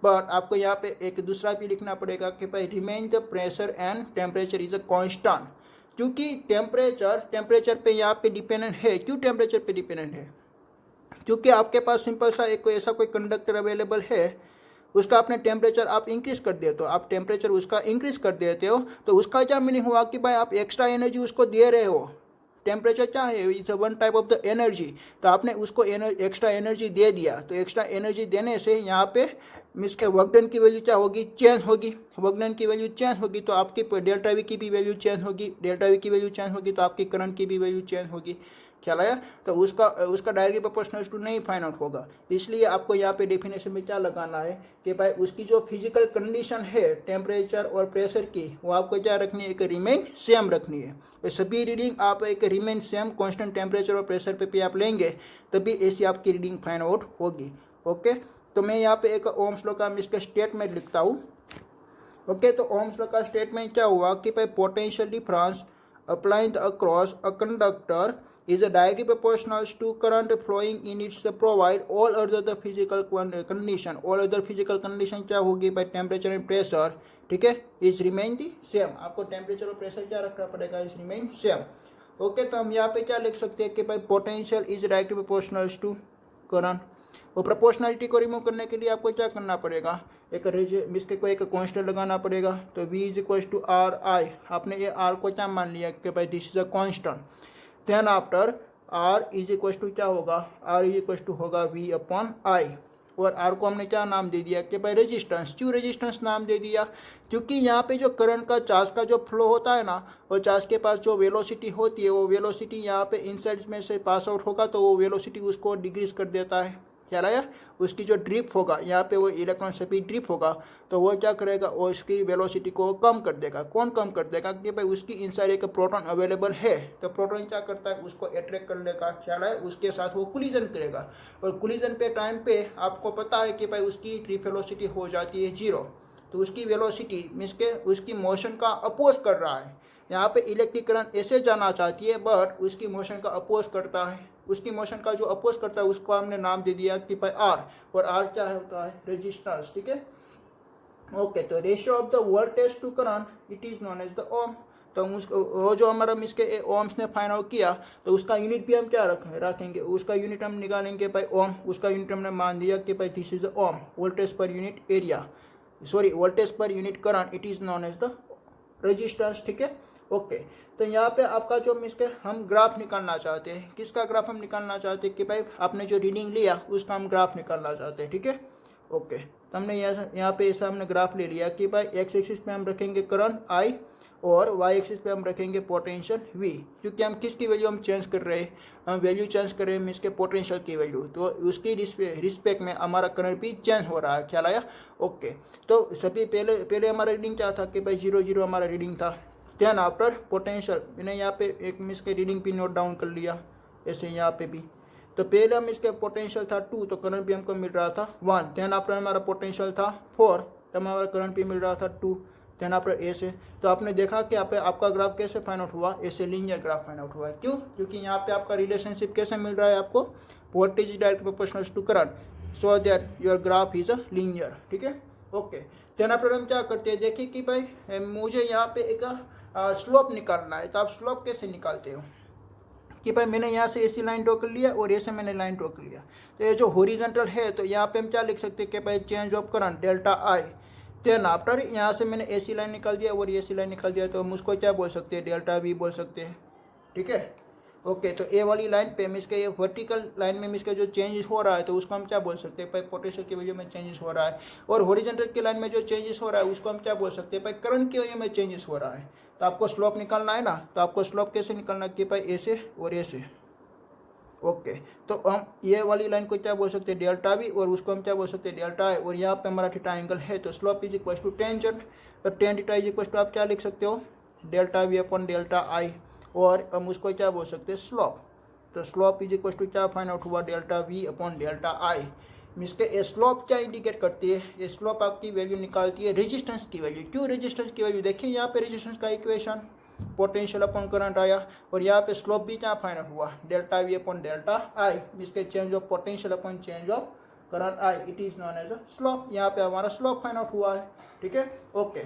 बट आपको यहाँ पे एक दूसरा भी लिखना पड़ेगा कि भाई remain the pressure and temperature is a constant, क्योंकि टेम्परेचर पे यहाँ पे डिपेंडेंट है। क्यों टेम्परेचर पे डिपेंडेंट है, क्योंकि आपके पास सिंपल सा एक ऐसा कोई कंडक्टर अवेलेबल है, उसका आपने टेम्परेचर आप इंक्रीज कर देते हो, आप टेम्परेचर उसका इंक्रीज कर देते हो तो उसका क्या मीनिंग हुआ कि भाई आप एक्स्ट्रा एनर्जी उसको दे रहे हो। टेम्परेचर क्या है, it's one type of the energy, तो आपने उसको एक्स्ट्रा एनर्जी दे दिया। तो एक्स्ट्रा एनर्जी देने से यहाँ पे मीन्स के वर्क डन की वैल्यू क्या होगी, चेंज होगी, वर्क डन की वैल्यू चेंज होगी तो आपकी डेल्टा वी की भी वैल्यू चेंज होगी, डेल्टा वी की वैल्यू चेंज होगी तो आपकी करंट की भी वैल्यू चेंज होगी, ख्याल आया। तो उसका डायरेक्टली प्रोपोर्शनल टू नहीं फाइंड आउट होगा, इसलिए आपको यहाँ पे डेफिनेशन में क्या लगाना है कि भाई उसकी जो फिजिकल कंडीशन है टेम्परेचर और प्रेशर की वो आपको क्या रखनी है, एक रिमेन सेम रखनी है। तो सभी रीडिंग आप एक रिमेन सेम कांस्टेंट टेम्परेचर और प्रेशर पे आप लेंगे तभी ऐसी आपकी रीडिंग फाइंड आउट होगी। ओके, तो मैं यहाँ पे एक ओम्स लॉ का इसका स्टेटमेंट लिखता हूँ। ओके, तो ओम्स लॉ का स्टेटमेंट क्या हुआ कि भाई potential difference applied across a conductor is directly proportional to current flowing in its provide all other physical condition, all other physical condition क्या होगी भाई, टेम्परेचर एंड प्रेशर, ठीक है, इज रिमेन दी सेम। आपको टेम्परेचर और pressure क्या रखना पड़ेगा, इज रिमेन सेम। ओके, तो हम यहाँ पे क्या लिख सकते हैं कि भाई potential is directly proportional to current. वो प्रोपोर्शनलिटी को रिमूव करने के लिए आपको क्या करना पड़ेगा, इसके को एक कांस्टेंट लगाना पड़ेगा। तो v is equal to R I, आपने ये r को क्या मान लिया कि भाई this is a constant. Then after r is equal to क्या होगा, r इज इक्वल टू होगा v अपॉन आई, और r को हमने क्या नाम दे दिया कि भाई रेजिस्टेंस। क्यों रेजिस्टेंस नाम दे दिया, क्योंकि यहाँ पे जो करंट का चार्ज का जो फ्लो होता है ना, वो चार्ज के पास जो वेलोसिटी होती है, वो वेलोसिटी यहाँ पे इनसाइड में से पास आउट होगा तो वो वेलोसिटी उसको डिक्रीज कर देता है। क्या आया, उसकी जो ड्रिप होगा यहाँ पे वो इलेक्ट्रॉन से भी ड्रिप होगा तो वो क्या करेगा, वो उसकी वेलोसिटी को कम कर देगा। कौन कम कर देगा कि भाई उसकी इनसाइड एक प्रोटॉन अवेलेबल है, तो प्रोटॉन क्या करता है, उसको अट्रैक्ट कर लेगा। ख्याल है, उसके साथ वो कोलिजन करेगा, और कोलिजन पे टाइम पे आपको पता है कि भाई उसकी ड्रिप वेलोसिटी हो जाती है 0। तो उसकी वेलोसिटी मीन्स के उसकी मोशन का अपोज कर रहा है। यहाँ पे इलेक्ट्रिक करंट ऐसे जाना चाहती है बट उसकी मोशन का अपोज करता है। उसकी मोशन का जो अपोज करता है उसको हमने नाम दे दिया कि भाई आर, और आर क्या होता है, रेजिस्टेंस। ठीक है, ओके। तो ratio of the voltage to current it is known as the ohm. तो वो जो हमारा इसके ओम्स ने फाइंड आउट किया, तो उसका यूनिट भी हम क्या रखेंगे, उसका यूनिट हम निकालेंगे भाई ओम। उसका यूनिट हमने मान दिया कि भाई this is ohm, voltage per unit area, sorry voltage per unit current it is known as the resistance. ठीक है, ओके। तो यहाँ पे आपका जो इसके हम ग्राफ निकालना चाहते हैं, किसका ग्राफ हम निकालना चाहते हैं कि भाई आपने जो रीडिंग लिया उसका हम ग्राफ निकालना चाहते हैं। ठीक है, ओके। तो हमने यहाँ पे ऐसा हमने ग्राफ ले लिया कि भाई एक्स एक्सिस पे हम रखेंगे करंट आई, और वाई एक्सिस पे हम रखेंगे पोटेंशियल वी। क्योंकि हम किसकी वैल्यू हम चेंज कर रहे हैं, हम वैल्यू चेंज कर रहे हैं इसके पोटेंशियल की वैल्यू, तो उसकी रिस्पेक्ट में हमारा करंट भी चेंज हो रहा है। ख्याल आया, ओके। तो सभी पहले हमारा रीडिंग क्या था कि भाई 0 0 हमारा रीडिंग था। देन आफ्टर पोटेंशियल, मैंने यहाँ पे एक इसके रीडिंग भी नोट डाउन कर लिया, ऐसे यहाँ पे भी। तो पहले हम इसके पोटेंशियल था 2, तो करंट भी हमको मिल रहा था 1। देन आफ्टर हमारा पोटेंशियल था 4, तो हमारा करंट भी मिल रहा था 2। देन आफ्टर ऐसे, तो आपने देखा कि आपका ग्राफ कैसे फाइंड आउट हुआ, ऐसे लीनियर ग्राफ फाइंड आउट हुआ है। क्यों, क्योंकि यहाँ पे आपका रिलेशनशिप कैसे मिल रहा है आपको, voltage is direct proportional to current, so that your graph is a linear. ठीक है, ओके। देन आफ्टर हम क्या करते हैं, देखिए कि भाई मुझे यहाँ पे एक स्लोप निकालना है। तो आप स्लोप कैसे निकालते हो कि भाई मैंने यहाँ से ऐसी लाइन ड्रॉ कर लिया और ऐसे मैंने लाइन ड्रॉ कर लिया, तो ये जो हॉरिजॉन्टल है तो यहाँ पे हम क्या लिख सकते हैं कि भाई change of current delta I. Then after यहाँ से मैंने ऐसी लाइन निकाल दिया और ऐसी लाइन निकाल दिया, तो हम उसको क्या बोल सकते हैं, डेल्टा वी बोल सकते हैं। ठीक है, ओके। तो ए वाली लाइन पे मिस के ये वर्टिकल लाइन में मिस के जो चेंजेस हो रहा है तो उसको हम क्या बोल सकते हैं, भाई पोटेंशियल की वजह में चेंजेस हो रहा है। और हॉरिजॉन्टल की लाइन में जो चेंजेस हो रहा है उसको हम क्या बोल सकते हैं, भाई करंट की वजह में चेंजेस हो रहा है। तो आपको स्लोप निकालना है ना, तो आपको स्लोप कैसे निकालना कि भाई ऐसे और ऐसे। ओके, तो हम ये वाली लाइन को क्या बोल सकते हैं, डेल्टा वी, और उसको हम क्या बोल सकते हैं, डेल्टा आई। और यहाँ पे हमारा थीटा एंगल है, तो slope is equal to tangent. तो tan theta is equal to आप क्या लिख सकते हो, delta V upon delta I, और हम उसको क्या बोल सकते हैं, स्लोप। तो स्लोप इज इक्वल टू क्या फाइंड आउट हुआ, delta V upon delta I. इसके स्लोप क्या इंडिकेट करती है, ये स्लोप आपकी वैल्यू निकालती है रेजिस्टेंस की वैल्यू। क्यों रेजिस्टेंस की वैल्यू, देखिए यहाँ पे रेजिस्टेंस का इक्वेशन पोटेंशियल अपॉन करंट आया, और यहाँ पे स्लोप भी क्या फाइंड आउट हुआ, delta V upon delta I. इसके change of potential upon change of current I, it is known as a slope. यहाँ पे हमारा स्लोप फाइंड आउट हुआ है। ठीक है, ओके।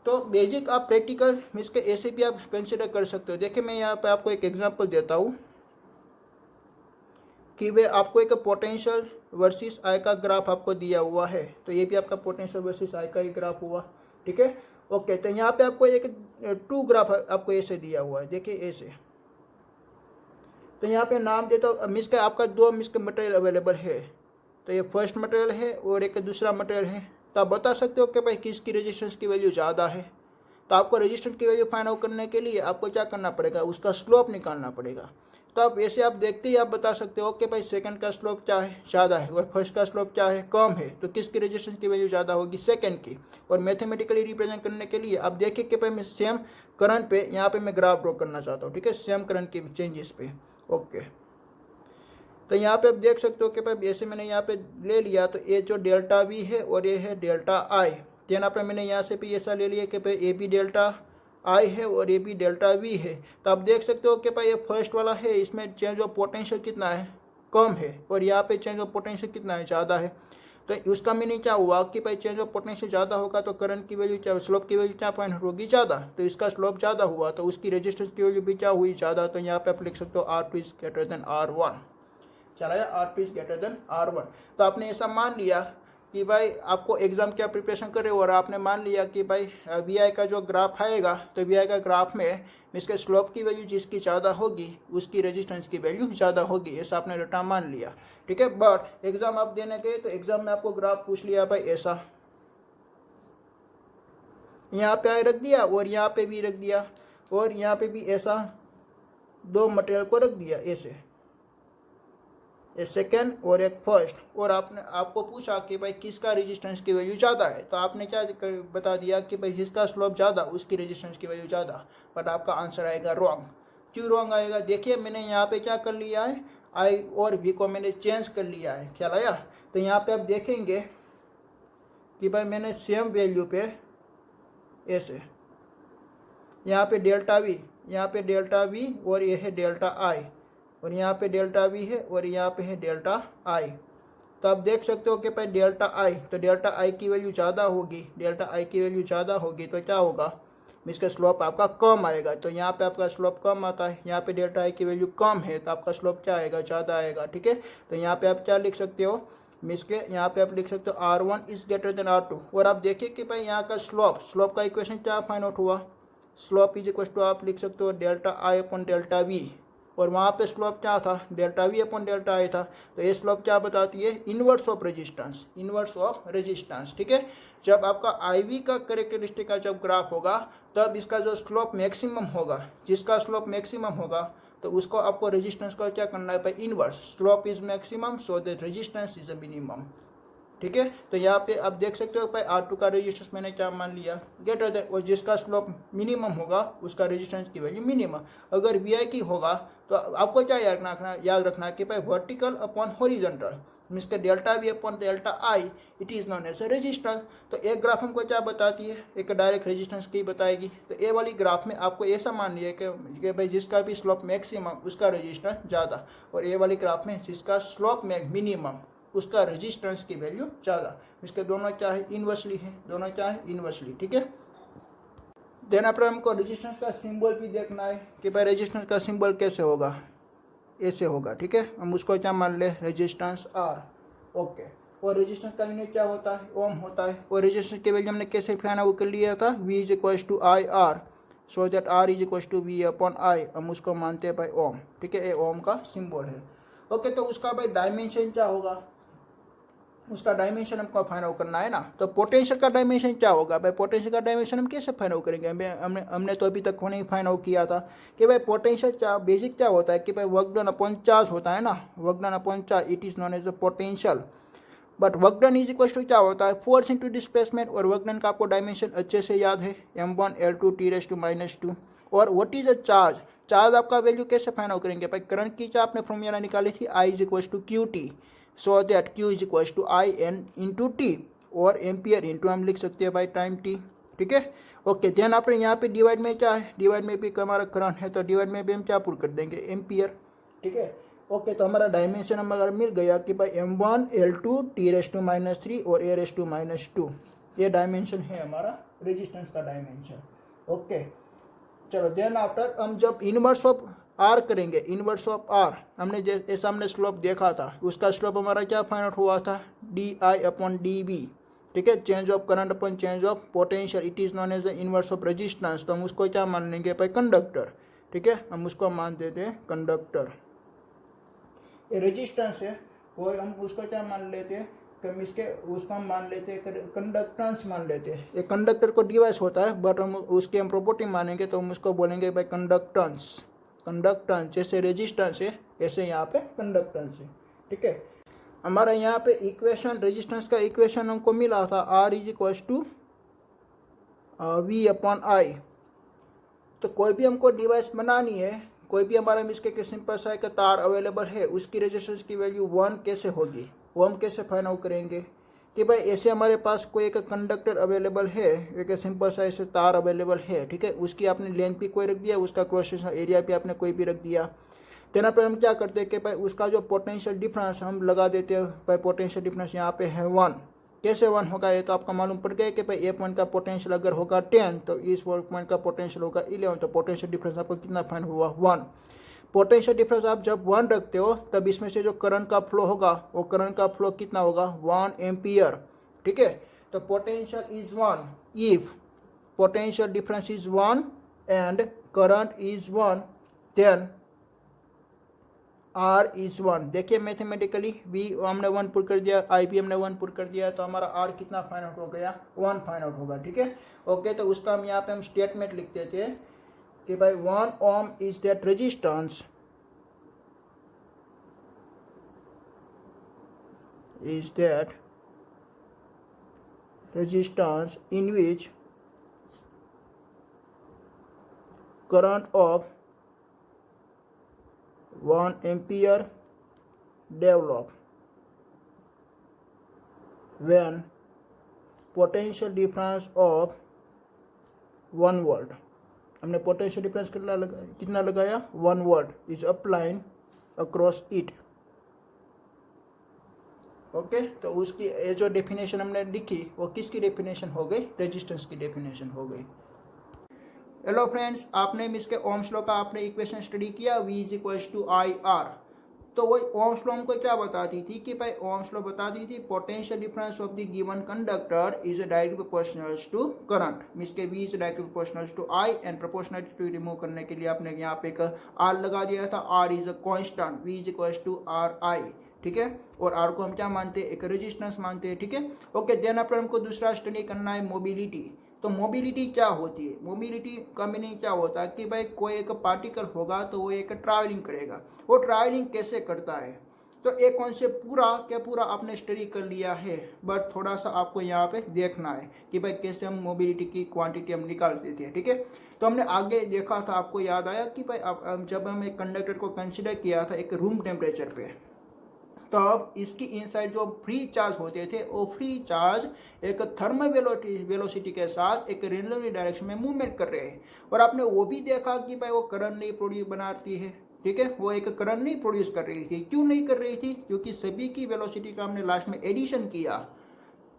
तो बेसिक आप प्रैक्टिकल इसके ऐसे भी आप कंसिडर कर सकते हो। देखिए मैं यहाँ पे आपको एक एग्जांपल देता हूँ कि वे आपको एक पोटेंशियल वर्सेस आई का ग्राफ आपको दिया हुआ है, तो ये भी आपका पोटेंशियल वर्सेस आई का ही ग्राफ हुआ। ठीक है, ओके। तो यहाँ पे आपको एक 2 ग्राफ आपको ऐसे दिया हुआ है, देखिए ऐसे। तो यहाँ पे नाम देता हूँ, मिस का आपका 2 मिस का मटेरियल अवेलेबल है, तो ये फर्स्ट मटेरियल है और एक दूसरा मटेरियल है। तो आप बता सकते हो कि भाई किसकी रेजिस्टेंस की वैल्यू ज़्यादा है। तो आपको रेजिस्टेंस की वैल्यू फाइंड आउट करने के लिए आपको क्या करना पड़ेगा, उसका स्लोप निकालना पड़ेगा। तो आप ऐसे आप देखते ही आप बता सकते हो कि भाई सेकंड का स्लोप क्या है, ज़्यादा है, और फर्स्ट का स्लोप क्या है, कम है। तो किसकी रेजिस्टेंस की वैल्यू ज़्यादा होगी, सेकंड की। और मैथमेटिकली रिप्रेजेंट करने के लिए आप देखिए कि भाई मैं सेम करंट पे यहाँ पे मैं ग्राफ ड्रॉ करना चाहता हूँ। ठीक है, सेम करंट के चेंजेस पे। ओके, तो यहाँ पे आप देख सकते हो कि भाई ऐसे मैंने यहाँ पे ले लिया, तो ये जो डेल्टा वी है और ये है डेल्टा आई। देन आपने मैंने यहाँ से भी ऐसा ले लिया कि भाई ए भी डेल्टा आई है और ये भी डेल्टा वी है। तो आप देख सकते हो कि भाई ये फर्स्ट वाला है, इसमें चेंज ऑफ पोटेंशियल कितना है, कम है, और यहाँ पे चेंज ऑफ पोटेंशियल कितना है, ज़्यादा है। तो उसका मीनिंग क्या हुआ कि भाई चेंज ऑफ पोटेंशियल ज़्यादा होगा तो करंट की वैल्यू क्या, स्लोप की वैल्यू क्या पॉइंट होगी, ज़्यादा। तो इसका स्लोप ज़्यादा हुआ तो उसकी रेजिस्टेंस की वैल्यू भी क्या हुई, ज़्यादा। तो यहाँ पे आप लिख सकते हो R2 is greater than R1। चलाया R2 is greater than R1। तो आपने ऐसा मान लिया कि भाई आपको एग्जाम क्या प्रिपरेशन करे और आपने मान लिया कि भाई VI का जो ग्राफ आएगा तो VI का ग्राफ में इसके स्लोप की वैल्यू जिसकी ज़्यादा होगी उसकी रेजिस्टेंस की वैल्यू ज़्यादा होगी, ऐसा आपने रटा मान लिया। ठीक है, बट एग्जाम आप देने गए तो एग्जाम में आपको ग्राफ पूछ लिया भाई ऐसा, यहाँ पे आई रख दिया और यहाँ पे भी रख दिया और यहाँ पे भी ऐसा दो मटेरियल को रख दिया ऐसे, एक सेकेंड और एक फर्स्ट, और आपको पूछा कि भाई किसका रेजिस्टेंस की वैल्यू ज़्यादा है, तो आपने क्या बता दिया कि भाई जिसका स्लोप ज़्यादा उसकी रेजिस्टेंस की वैल्यू ज़्यादा, बट आपका आंसर आएगा रॉन्ग। क्यों रॉन्ग आएगा? देखिए मैंने यहाँ पे क्या कर लिया है, आई और वी को मैंने चेंज कर लिया है, ख्याल आया? तो यहाँ पे आप देखेंगे कि भाई मैंने सेम वैल्यू पे ऐसे यहाँ पे डेल्टा वी, यहाँ पे डेल्टा वी और ये है डेल्टा आई, और यहाँ पे डेल्टा वी है और यहाँ पे है डेल्टा आई। तो आप देख सकते हो कि भाई डेल्टा आई, तो डेल्टा आई की वैल्यू ज़्यादा होगी, डेल्टा आई की वैल्यू ज़्यादा होगी तो क्या होगा, इसका स्लोप आपका कम आएगा। तो यहाँ पे आपका स्लोप कम आता है, यहाँ पे डेल्टा आई की वैल्यू कम है तो आपका स्लोप क्या आएगा, ज़्यादा आएगा। ठीक है, तो यहाँ पे आप क्या लिख सकते हो, मिस के यहाँ पे आप लिख सकते हो R1 is greater than R2, और आप देखिए कि भाई यहाँ का स्लोप का इक्वेशन क्या फाइंड आउट हुआ, स्लोप इज इक्वल टू आप लिख सकते हो delta I upon delta we, और वहाँ पे स्लोप क्या था, डेल्टा वी अपॉन डेल्टा आई था। तो ये स्लोप क्या बताती है, inverse of resistance, inverse of resistance. ठीक है, जब आपका आई वी का करेक्टरिस्टिक का जब ग्राफ होगा तब इसका जो स्लोप मैक्सिमम होगा, जिसका स्लोप मैक्सिमम होगा तो उसको आपको रेजिस्टेंस का क्या करना है भाई, inverse, slope is maximum so that resistance is a minimum. ठीक है, तो यहाँ पे आप देख सकते हो भाई R2 का रेजिस्टेंस मैंने क्या मान लिया, ग्रेटर देन, और जिसका स्लोप मिनिमम होगा उसका रेजिस्टेंस की वैल्यू मिनिमम। अगर VI की होगा तो आपको क्या याद रखना कि भाई वर्टिकल अपॉन हॉरिजॉन्टल मीन्स के delta V upon delta I it is known as a resistance. तो एक ग्राफ हमको क्या बताती है, एक डायरेक्ट रेजिस्टेंस की बताएगी। तो ए वाली ग्राफ में आपको ऐसा मान लिया कि भाई जिसका भी स्लोप मैक्सिमम उसका रेजिस्टेंस ज़्यादा, और ए वाली ग्राफ में जिसका स्लोप मिनिमम उसका रेजिस्टेंस की वैल्यू ज़्यादा। इसके दोनों क्या है, इनवर्सली है, दोनों क्या है, इनवर्सली। ठीक है, देन आफ्टर हमको रेजिस्टेंस का सिंबल भी देखना है कि भाई रेजिस्टेंस का सिंबल कैसे होगा, ऐसे होगा। ठीक है, हम उसको क्या मान ले, रेजिस्टेंस R। ओके, और रेजिस्टेंस का यूनिट क्या होता है, ओम होता है, और रेजिस्टेंस की वैल्यू हमने कैसे फाइंड आउट कर लिया था, V is equal to I R, so that R is equal to V upon I, हम उसको मानते हैं भाई ओम। ठीक है, ये ओम का सिंबल है। ओके, तो उसका भाई डायमेंशन क्या होगा, उसका डायमेंशन हमको फाइंड आउट करना है ना। तो पोटेंशियल का डायमेंशन क्या होगा भाई, पोटेंशियल का डायमेंशन हम कैसे फाइंड आउट करेंगे, हमने तो अभी तक नहीं फाइंड आउट किया था कि भाई पोटेंशियल क्या बेसिक क्या होता है कि भाई वर्क डन अपॉन चार्ज होता है ना, work done upon charge it is known as a potential. But work done is equal to क्या होता है, फोर्स इंटू डिस्प्लेसमेंट, और वर्क डन का आपको डायमेंशन अच्छे से याद है, m1 L2 T⁻⁻²। और what is a charge, charge आपका वैल्यू कैसे फाइंड आउट करेंगे भाई, करंट की क्या आपने फॉर्मूला निकाली थी, I is equal to QT, so that Q is equal to IN into T, और एम्पियर इंटू हम लिख सकते हैं भाई टाइम T। ठीक है, ओके, देन आपने यहाँ पे डिवाइड में क्या है, डिवाइड में भी हमारा करंट है तो डिवाइड में भी हम क्या पुट कर देंगे, एम्पियर। ठीक है, ओके, तो हमारा डायमेंशन हमारा मिल गया कि भाई m1 L2 T⁻³ और A⁻², ये डायमेंशन है हमारा रेजिस्टेंस का डायमेंशन। ओके, चलो देन आफ्टर हम जब इनवर्स ऑफ R करेंगे, इनवर्स ऑफ R हमने जैसा हमने स्लोप देखा था, उसका स्लोप हमारा क्या फाइंड आउट हुआ था, DI अपॉन DV। ठीक है, change of current upon change of potential it is known as the inverse of resistance, तो हम उसको क्या मान लेंगे भाई, कंडक्टर। ठीक है, हम उसको मान देते हैं कंडक्टर। ये रेजिस्टेंस है वो हम उसको क्या मान लेते हैं, हम इसके उसको हम मान लेते हैं कंडक्टेंस मान लेते हैं। ये कंडक्टर को डिवाइस होता है बट हम उसके हम प्रॉपर्टी मानेंगे तो हम उसको बोलेंगे भाई कंडक्टेंस। कंडक्टेंस जैसे रेजिस्टेंस है ऐसे यहाँ पे कंडक्टेंस है। ठीक है, हमारा यहाँ पे इक्वेशन रेजिस्टेंस का इक्वेशन हमको मिला था, R is equal to V upon I. तो कोई भी हमको डिवाइस बनानी है, कोई भी हमारा मिसके सिंपल सा एक तार अवेलेबल है, उसकी रेजिस्टेंस की वैल्यू 1 कैसे होगी, वो हम कैसे फाइंड आउट करेंगे कि भाई ऐसे हमारे पास कोई एक कंडक्टर अवेलेबल है, एक सिंपल सा ऐसे तार अवेलेबल है। ठीक है, उसकी आपने लेंथ भी कोई रख दिया, उसका क्रॉस सेक्शनल एरिया भी आपने कोई भी रख दिया। तेना पर हम क्या करते हैं कि भाई उसका जो पोटेंशियल डिफरेंस हम लगा देते हैं, भाई पोटेंशियल डिफरेंस यहाँ पे है 1। कैसे 1 होगा, ये तो आपका मालूम पड़ गया कि भाई ए पॉइंट का पोटेंशियल अगर होगा 10 तो इस पॉइंट का पोटेंशियल होगा 11, तो पोटेंशियल डिफरेंस आपको कितना फाइंड हुआ, 1। पोटेंशियल डिफरेंस आप जब 1 रखते हो तब इसमें से जो करंट का फ्लो होगा वो करंट का फ्लो कितना होगा 1 एम्पियर, ठीक है। तो potential is 1 if potential difference is 1 and current is 1 then R is 1। देखिए मैथमेटिकली V हमने 1 पुट कर दिया, I भी हमने 1 पुट कर दिया, तो हमारा R कितना फाइंड आउट हो गया 1 फाइंड आउट होगा, ठीक है। ओके, तो उसका हम यहाँ पे हम स्टेटमेंट लिखते थे कि भाई 1 ohm is that resistance in which current of 1 ampere develop when potential difference of 1 volt। हमने पोटेंशियल डिफरेंस कितना लगाया 1 volt is applied across it. Okay, तो उसकी ये जो डेफिनेशन हमने लिखी वो किसकी डेफिनेशन हो गई, रेजिस्टेंस की डेफिनेशन हो गई। हेलो फ्रेंड्स, आपने इसके ओम्स लॉ का आपने इक्वेशन स्टडी किया V is equals to I R. तो वही ओम्स लॉ हमको क्या बताती थी कि भाई ओम्स लॉ बताती थी potential difference of the given conductor is directly proportional to current, means के V is directly proportional to I and proportionality remove करने के लिए आपने यहाँ पे एक R लगा दिया था, R is a constant, V is equals to R I, ठीक है। और R को हम क्या मानते हैं, एक रेजिस्टेंस मानते हैं, ठीक है। ओके, देन après हमको दूसरा स्टडी करना है मोबिलिटी। तो मोबिलिटी क्या होती है, मोबिलिटी का मीनिंग क्या होता है कि भाई कोई एक पार्टिकल होगा तो वो एक ट्रैवलिंग करेगा, वो ट्रैवलिंग कैसे करता है। तो एक कॉन्सेप्ट पूरा आपने स्टडी कर लिया है, बट थोड़ा सा आपको यहाँ पे देखना है कि भाई कैसे हम मोबिलिटी की क्वांटिटी हम निकाल देते हैं, ठीक है। तो हमने आगे देखा था, आपको याद आया कि भाई जब हम एक कंडक्टर को कंसिडर किया था एक रूम टेम्परेचर पे, तब इसकी इनसाइड जो फ्री चार्ज होते थे वो फ्री चार्ज एक थर्मल वेलोसिटी के साथ एक रेंडमली डायरेक्शन में मूवमेंट कर रहे हैं। और आपने वो भी देखा कि भाई वो करंट नहीं प्रोड्यूस बनाती है, ठीक है, वो एक करंट नहीं प्रोड्यूस कर रही थी। क्यों नहीं कर रही थी, क्योंकि सभी की वेलोसिटी का हमने लास्ट में एडिशन किया।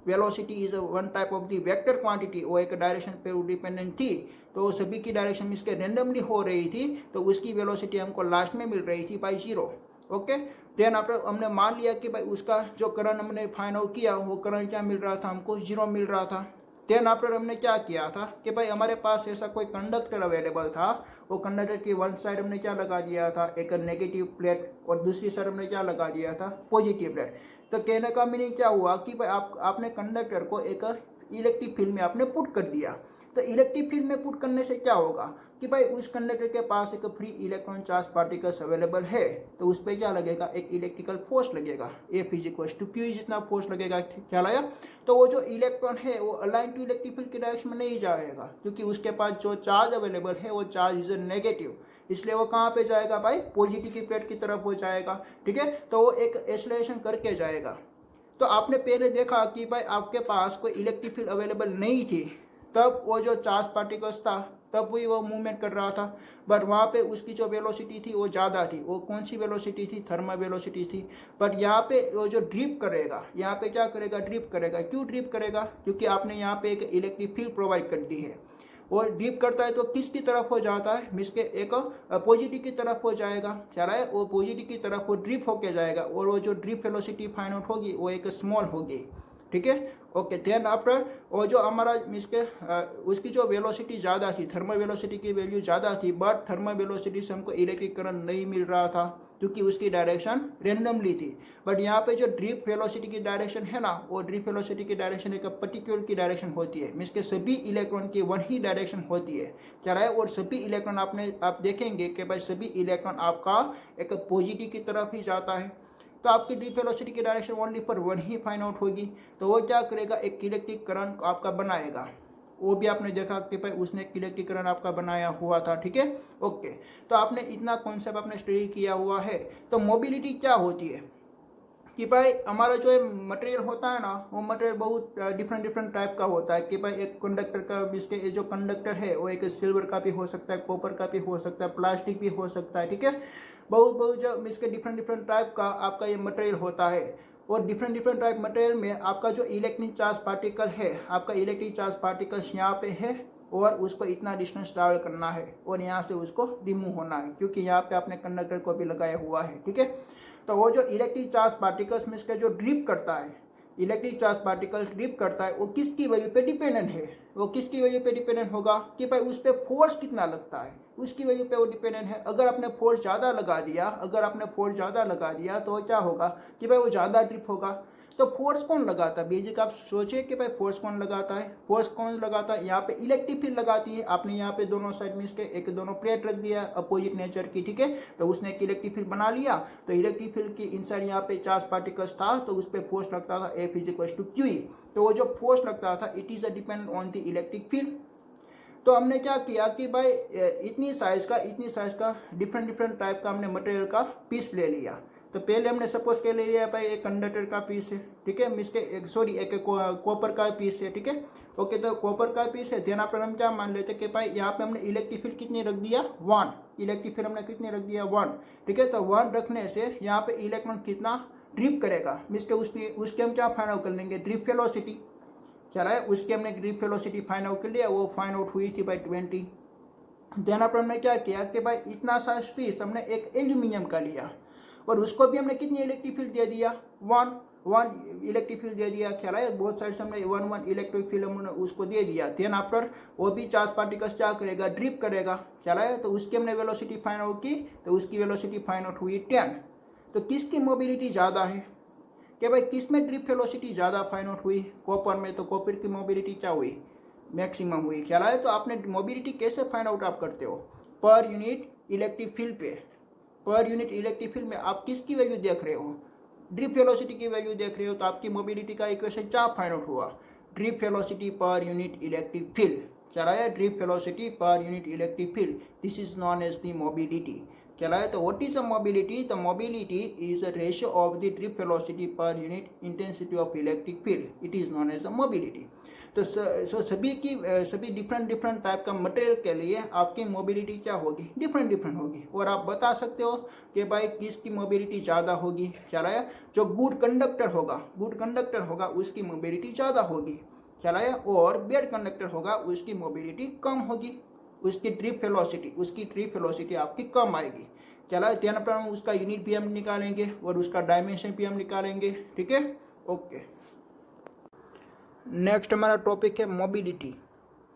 Velocity is one type of the vector quantity, वो एक डायरेक्शन पे डिपेंडेंट थी, तो सभी की डायरेक्शन इसके रेंडमली हो रही थी, तो उसकी वेलोसिटी हमको लास्ट में मिल रही थी बाई 0। ओके, देन आफ्टर हमने मान लिया कि भाई उसका जो करंट हमने फाइंड आउट किया वो करंट क्या मिल रहा था, हमको 0 मिल रहा था। देन आफ्टर हमने क्या किया था कि भाई हमारे पास ऐसा कोई कंडक्टर अवेलेबल था, वो कंडक्टर की वन साइड हमने क्या लगा दिया था, एक नेगेटिव प्लेट, और दूसरी साइड हमने क्या लगा दिया था, पॉजिटिव प्लेट। तो कहने का मीनिंग क्या हुआ कि भाई आपने कंडक्टर को एक इलेक्ट्रिक फील्ड में आपने पुट कर दिया। तो इलेक्ट्रिक फील्ड में पुट करने से क्या होगा कि भाई उस कंडक्टर के पास एक free electron charge particles available है, तो उस पर क्या लगेगा, एक इलेक्ट्रिकल फोर्स लगेगा, F is equal to Q, जितना फोर्स लगेगा, ख्याल आया। तो वो जो इलेक्ट्रॉन है वो अलाइन टू इलेक्ट्रिक फील्ड की डायरेक्शन में नहीं जाएगा, क्योंकि उसके पास जो चार्ज अवेलेबल है वो चार्ज इज नेगेटिव, इसलिए वो कहाँ पे जाएगा भाई, पॉजिटिव की प्लेट की तरफ हो जाएगा, ठीक है। तो वो एक एक्सेलरेशन करके जाएगा। तो आपने पहले देखा कि भाई आपके पास कोई इलेक्ट्रिक फील्ड अवेलेबल नहीं थी, तब वो जो चार्ज पार्टिकल्स था तब भी वो मूवमेंट कर रहा था, बट वहाँ पे उसकी जो वेलोसिटी थी वो ज़्यादा थी। वो कौन सी वेलोसिटी थी, थर्मल वेलोसिटी थी। बट यहाँ पे वो जो ड्रिप करेगा, यहाँ पे क्या करेगा, ड्रिप करेगा। क्यों ड्रिप करेगा, क्योंकि आपने यहाँ पे एक इलेक्ट्रिक फील्ड प्रोवाइड कर दी है। और ड्रिप करता है तो किसकी तरफ हो जाता है, मीन्स के एक पॉजिटिव की तरफ हो जाएगा, क्या रहा है, वो पॉजिटिव की तरफ वो ड्रिप होके जाएगा, और वो जो ड्रिप वेलोसिटी फाइंड आउट होगी वो एक स्मॉल होगी, ठीक है। ओके, देन आफ्टर और जो हमारा मीन्स के उसकी जो वेलोसिटी ज़्यादा थी, थर्मल वेलोसिटी की वैल्यू ज़्यादा थी, बट थर्मल वेलोसिटी से हमको इलेक्ट्रिक करंट नहीं मिल रहा था, क्योंकि उसकी डायरेक्शन रेंडमली थी। बट यहाँ पे जो ड्रिप वेलोसिटी की डायरेक्शन है ना, वो ड्रिप वेलोसिटी की डायरेक्शन एक पर्टिकुलर की डायरेक्शन होती है, मीन्स के सभी इलेक्ट्रॉन की वन ही डायरेक्शन होती है, क्या रहा है। और सभी इलेक्ट्रॉन आप देखेंगे कि भाई सभी इलेक्ट्रॉन आपका एक पॉजिटिव की तरफ ही जाता है, तो आपकी ड्रिप वेलोसिटी की direction only for one he find out होगी। तो वो क्या करेगा, एक इलेक्ट्रिक करंट आपका बनाएगा। वो भी आपने देखा कि भाई उसने एक इलेक्ट्रिक करंट आपका बनाया हुआ था, ठीक है। ओके, तो आपने इतना कॉन्सेप्ट आपने स्टडी किया हुआ है। तो मोबिलिटी क्या होती है कि भाई हमारा जो मटेरियल होता है ना, वो मटेरियल बहुत डिफरेंट टाइप का होता है। कि भाई एक कंडक्टर का, इसके जो कंडक्टर है वो एक सिल्वर का भी हो सकता है, कॉपर का भी हो सकता है, प्लास्टिक भी हो सकता है, ठीक है। बहुत जो इसके डिफरेंट टाइप का आपका ये मटेरियल होता है। और डिफरेंट टाइप मटेरियल में आपका जो इलेक्ट्रिक चार्ज पार्टिकल है, आपका इलेक्ट्रिक चार्ज पार्टिकल्स यहाँ पे है, और उसको इतना डिस्टेंस ट्रैवल करना है और यहाँ से उसको रिमूव होना है, क्योंकि यहाँ पे आपने कंडक्टर को भी लगाया हुआ है, ठीक है। तो वो जो इलेक्ट्रिक चार्ज पार्टिकल्स में इसका जो ड्रिप करता है, इलेक्ट्रिक चार्ज पार्टिकल ड्रिप करता है, वो किसकी वैल्यू पे डिपेंडेंट है? वो किसकी वैल्यू पे डिपेंडेंट होगा कि भाई उस पर फोर्स कितना लगता है, उसकी वैल्यू पे वो डिपेंडेंट है। अगर आपने फोर्स ज़्यादा लगा दिया, अगर आपने फोर्स ज़्यादा लगा दिया तो क्या होगा कि भाई वो ज़्यादा ड्रिप होगा। तो फोर्स कौन लगाता है? बेसिक आप सोचिए कि भाई फोर्स कौन लगाता है, फोर्स कौन लगाता है? यहाँ पे इलेक्ट्रिक फील्ड लगाती है। आपने यहाँ पे दोनों साइड में इसके एक दोनों प्लेट रख दिया अपोजिट नेचर की, ठीक है। तो उसने एक इलेक्ट्रिक फील्ड बना लिया। तो इलेक्ट्रिक फील्ड की इनसाइड यहाँ पे चार्ज पार्टिकल्स था, तो उस पर फोर्स लगता था F = QE। तो वो जो फोर्स लगता था it is depend on the electric field. तो हमने क्या किया कि भाई इतनी साइज का डिफरेंट टाइप का हमने मटेरियल का पीस ले लिया। तो पहले हमने सपोज के ले लिया भाई एक कंडक्टर का पीस है, ठीक है, एक कॉपर का पीस है, ठीक है। ओके, तो कॉपर का पीस है। ध्यान पर हम क्या मान लेते कि भाई यहाँ पे हमने इलेक्ट्रिक फील्ड कितनी रख दिया? 1। इलेक्ट्रिक फील्ड हमने कितनी रख दिया? 1, ठीक है। तो 1 रखने से यहाँ पे इलेक्ट्रॉन कितना ड्रिप करेगा, मीन्स के उसके हम क्या फाइंड आउट कर लेंगे? Drip velocity. चला है, उसके हमने ड्रिप वेलोसिटी फाइंड आउट कर लिया, वो फाइंड आउट हुई थी भाई 20। देन पर हमने क्या किया कि भाई इतना सा पीस हमने एक एल्यूमिनियम का लिया और उसको भी हमने कितनी इलेक्ट्रिक फील्ड दे दिया? 1 इलेक्ट्रिक फील्ड दे दिया। ख्याल है, बहुत साइड से हमने 1 इलेक्ट्रिक फील्ड हमने उसको दे दिया। देन आफ्टर वो भी चार्ज पार्टिकल्स क्या करेगा? ड्रिप करेगा। ख्याल है, तो उसकी हमने वेलोसिटी फाइंड आउट की, तो उसकी वेलोसिटी फाइंड आउट हुई 10। तो किसकी मोबिलिटी ज़्यादा है कि भाई किस में ड्रिप वेलोसिटी ज़्यादा फाइंड आउट हुई? कॉपर में। तो कॉपर की मोबिलिटी क्या हुई? मैक्सिमम हुई। ख्याल है, तो आपने मोबिलिटी कैसे फाइंड आउट आप करते हो? पर यूनिट इलेक्ट्रिक फील्ड पे, पर यूनिट इलेक्ट्रिक फील्ड में आप किसकी वैल्यू देख रहे हो? ड्रिप वेलोसिटी की वैल्यू देख रहे हो। तो आपकी मोबिलिटी का इक्वेशन क्या फाइंड आउट हुआ? Drift velocity per unit electric field. क्या है? Drift velocity per unit electric field, this is known as the mobility. क्या है? तो what is the mobility? The mobility is a ratio of the drift velocity per unit intensity of electric field, it is known as the mobility. तो सभी different type का material के लिए आपकी mobility क्या होगी? डिफरेंट होगी। और आप बता सकते हो कि भाई किसकी मोबिलिटी ज़्यादा होगी। क्या है? जो गुड कंडक्टर होगा उसकी मोबिलिटी ज़्यादा होगी। क्या है? और बैड कंडक्टर होगा उसकी मोबिलिटी कम होगी। उसकी ड्रिप वेलोसिटी आपकी कम आएगी। क्या है? ध्यान पर हम उसका यूनिट भी हम निकालेंगे और उसका डायमेंशन भी हम निकालेंगे, ठीक है। ओके, नेक्स्ट हमारा टॉपिक है मोबिलिटी।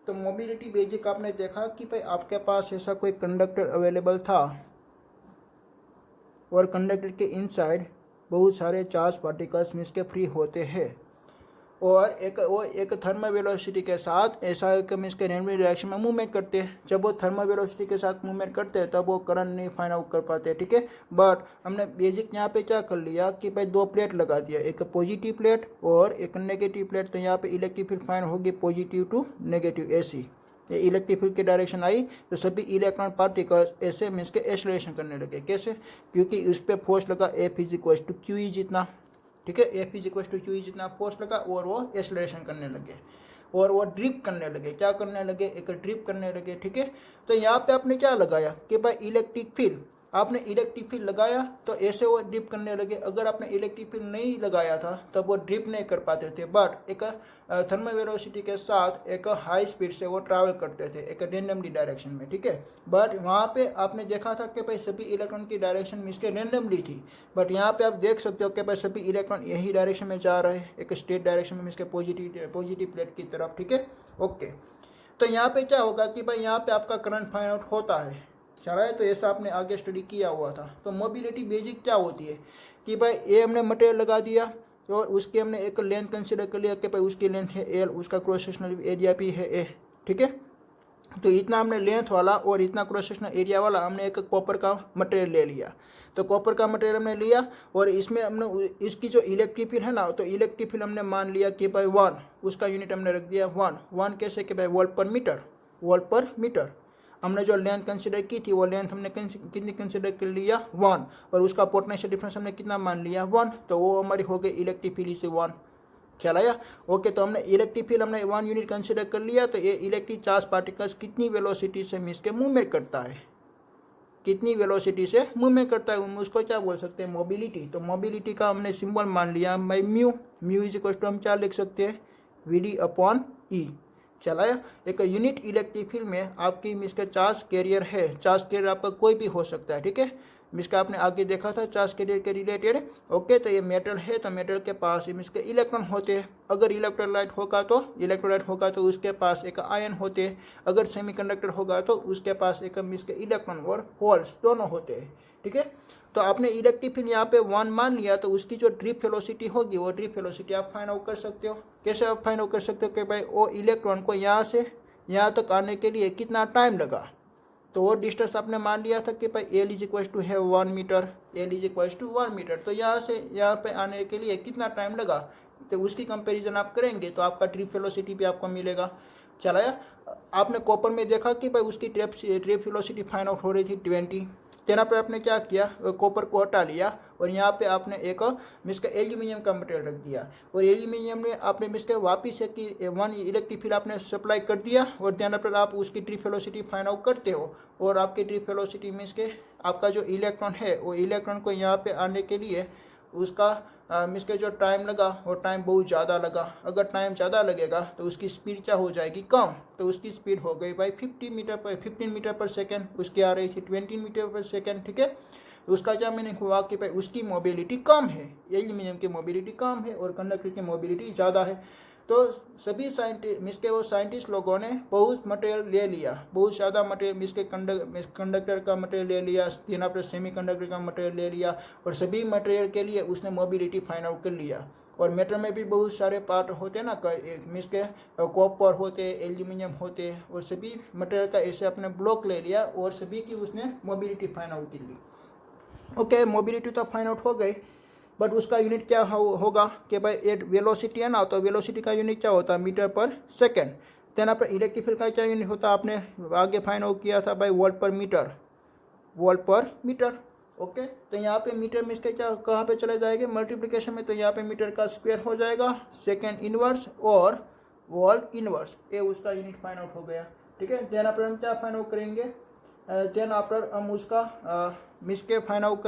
तो मोबिलिटी बेसिक आपने देखा कि भाई आपके पास ऐसा कोई कंडक्टर अवेलेबल था और कंडक्टर के इनसाइड बहुत सारे चार्ज पार्टिकल्स मींस के फ्री होते हैं और एक थर्मल वेलोसिटी के साथ ऐसा एक मींस के रैंडम डायरेक्शन में मूवमेंट करते हैं। जब वो थर्मल वेलोसिटी के साथ मूवमेंट करते हैं तब वो करंट नहीं फाइंड आउट कर पाते, ठीक है। बट हमने बेसिक यहाँ पे क्या कर लिया कि भाई 2 प्लेट लगा दिया, एक पॉजिटिव प्लेट और एक नेगेटिव प्लेट। तो यहाँ पे इलेक्ट्रिक फील्ड फाइंड होगी पॉजिटिव टू नेगेटिव AC। ये इलेक्ट्रिक फील्ड की डायरेक्शन आई तो सभी इलेक्ट्रॉन पार्टिकल्स ऐसे मीन्स के एक्सेलरेशन करने लगे। कैसे? क्योंकि उस पर फोर्स लगा F = QE जितना, ठीक है। F = QE जितना फोर्स लगा और वो एक्सेलरेशन करने लगे और वो ड्रिप करने लगे। क्या करने लगे? एक ड्रिप करने लगे, ठीक है। तो यहाँ पे आपने क्या लगाया कि भाई इलेक्ट्रिक फील्ड, आपने इलेक्ट्रिक फील्ड लगाया तो ऐसे वो ड्रिप करने लगे। अगर आपने इलेक्ट्रिक फील्ड नहीं लगाया था तब वो ड्रिप नहीं कर पाते थे। बट एक थर्मल वेलोसिटी के साथ एक हाई स्पीड से वो ट्रैवल करते थे एक रेंडमली डायरेक्शन में, ठीक है। बट वहाँ पे आपने देखा था कि भाई सभी इलेक्ट्रॉन की डायरेक्शन मींस के रेंडमली थी। बट यहाँ पे आप देख सकते हो कि भाई सभी इलेक्ट्रॉन यही डायरेक्शन में जा रहे हैं, एक स्ट्रेट डायरेक्शन में मींस के पॉजिटिव प्लेट की तरफ, ठीक है। ओके, तो यहाँ पे क्या होगा कि भाई यहाँ पे आपका करंट फाइंड आउट होता है। चला है, तो ऐसा आपने आगे स्टडी किया हुआ था। तो मोबिलिटी बेसिक क्या होती है कि भाई ए हमने मटेरियल लगा दिया और उसके हमने एक लेंथ कंसिडर कर लिया कि भाई उसकी लेंथ है L, उसका क्रॉस सेक्शनल एरिया भी है A, ठीक है। तो इतना हमने लेंथ वाला और इतना क्रॉस सेक्शनल एरिया वाला हमने एक कॉपर का मटेरियल ले लिया। तो कॉपर का मटेरियल हमने लिया और इसमें हमने इसकी जो इलेक्ट्रिक फील्ड है ना, तो इलेक्ट्रिक फील्ड हमने मान लिया कि भाई 1, उसका यूनिट हमने रख दिया 1 कैसे कि भाई वोल्ट पर मीटर। हमने जो लेंथ कंसिडर की थी वो लेंथ हमने कितनी कंसिडर कर लिया 1 और उसका पोटेंशियल डिफरेंस हमने कितना मान लिया 1। तो वो हमारी हो गई इलेक्ट्रिक फील्ड से 1। ख्याल आया? ओके, तो हमने इलेक्ट्रिक फील्ड हमने 1 यूनिट कंसिडर कर लिया। तो ये इलेक्ट्रिक चार्ज पार्टिकल्स कितनी वेलोसिटी से मींस के मूवमेंट करता है, कितनी वेलोसिटी से मूवमेंट करता है, उसको क्या बोल सकते हैं? मोबिलिटी। तो मोबिलिटी का हमने सिंबल मान लिया बाई म्यू। म्यू = हम क्या लिख सकते हैं? VD/E। चलाया। एक यूनिट इलेक्ट्रिक फील्ड में आपकी इसका चार्ज कैरियर है, चार्ज कैरियर आपका कोई भी हो सकता है, ठीक है। इसका आपने आगे देखा था चार्ज कैरियर के रिलेटेड। ओके, तो ये मेटल है तो मेटल के पास इसके इलेक्ट्रॉन होते हैं। अगर इलेक्ट्रोलाइट होगा तो उसके पास एक आयन होते हैं। अगर सेमीकंडक्टर होगा तो उसके पास एक इसके इलेक्ट्रॉन और होल्स दोनों होते हैं, ठीक है। तो आपने इलेक्ट्रिक फील्ड यहाँ पे 1 मान लिया, तो उसकी जो ड्रिफ्ट वेलोसिटी होगी वो ड्रिफ्ट वेलोसिटी आप फाइंड आउट कर सकते हो। कैसे आप फाइंड आउट कर सकते हो कि भाई वो इलेक्ट्रॉन को यहाँ से यहाँ तक आने के लिए कितना टाइम लगा। तो वो डिस्टेंस आपने मान लिया था कि भाई एल इज इक्वल टू है 1 metre, L is equal to 1 metre. तो यहाँ से यहाँ पे आने के लिए कितना टाइम लगा, तो उसकी कंपैरिजन आप करेंगे तो आपका ड्रिफ्ट वेलोसिटी भी आपको मिलेगा। चलाया। आपने कॉपर में देखा कि भाई उसकी ड्रिफ्ट वेलोसिटी फाइंड आउट हो रही थी 20। तेना पर आपने क्या किया, कॉपर को हटा लिया और यहाँ पे आपने एक मिसका एल्यूमिनियम का मटेरियल रख दिया, और एल्यूमिनियम में आपने मिसका वापिस है कि 1 इलेक्ट्रिक फील्ड आपने सप्लाई कर दिया, और ध्यान पर आप उसकी ड्रिफ्ट वेलोसिटी फाइंड आउट करते हो। और आपकी ड्रिफ्ट वेलोसिटी मीन्स के आपका जो इलेक्ट्रॉन है वो इलेक्ट्रॉन को यहाँ पे आने के लिए उसका मीन्स के जो टाइम लगा वो टाइम बहुत ज़्यादा लगा। अगर टाइम ज़्यादा लगेगा तो उसकी स्पीड क्या हो जाएगी, कम। तो उसकी स्पीड हो गई भाई 15 मीटर पर सेकेंड, उसकी आ रही थी 20 मीटर पर सेकेंड, ठीक है। उसका क्या मीनिंग हुआ कि भाई उसकी मोबिलिटी कम है, एल्यूमिनियम की मोबिलिटी कम है और कंडक्टर की मोबिलिटी ज़्यादा है। तो सभी साइंटिस्ट लोगों ने बहुत मटेरियल ले लिया, बहुत ज़्यादा मटेरियल मिसके कंडक्टर का मटेरियल ले लिया, यहाँ पर सेमी कंडक्टर का मटेरियल ले लिया, और सभी मटेरियल के लिए उसने मोबिलिटी फाइंड आउट कर लिया। और मेटल में भी बहुत सारे पार्ट होते हैं ना, मीन्स के कॉपर होते, एल्यूमिनियम होते, और सभी मटेरियल का ऐसे अपने ब्लॉक ले लिया और सभी की उसने मोबिलिटी फाइंड आउट कर ली। ओके, मोबिलिटी तो फाइंड आउट हो गई, बट उसका यूनिट क्या होगा कि भाई एट वेलोसिटी है ना, तो वेलोसिटी का यूनिट क्या होता है, मीटर पर सेकेंड। देन पर इलेक्ट्रिक फील्ड का क्या यूनिट होता है, आपने आगे फाइंड आउट किया था भाई वोल्ट पर मीटर, वोल्ट पर मीटर। ओके, तो यहाँ पे मीटर में इसके क्या कहाँ पे चले जाएंगे मल्टीप्लिकेशन में, तो यहाँ पे मीटर का स्क्वायर हो जाएगा, सेकेंड इनवर्स और वोल्ट इनवर्स, ये उसका यूनिट फाइंड आउट हो गया, ठीक है। देन पर हम क्या फाइंड आउट करेंगे, देन आफ्टर हम उसका मिसके फाइंड आउट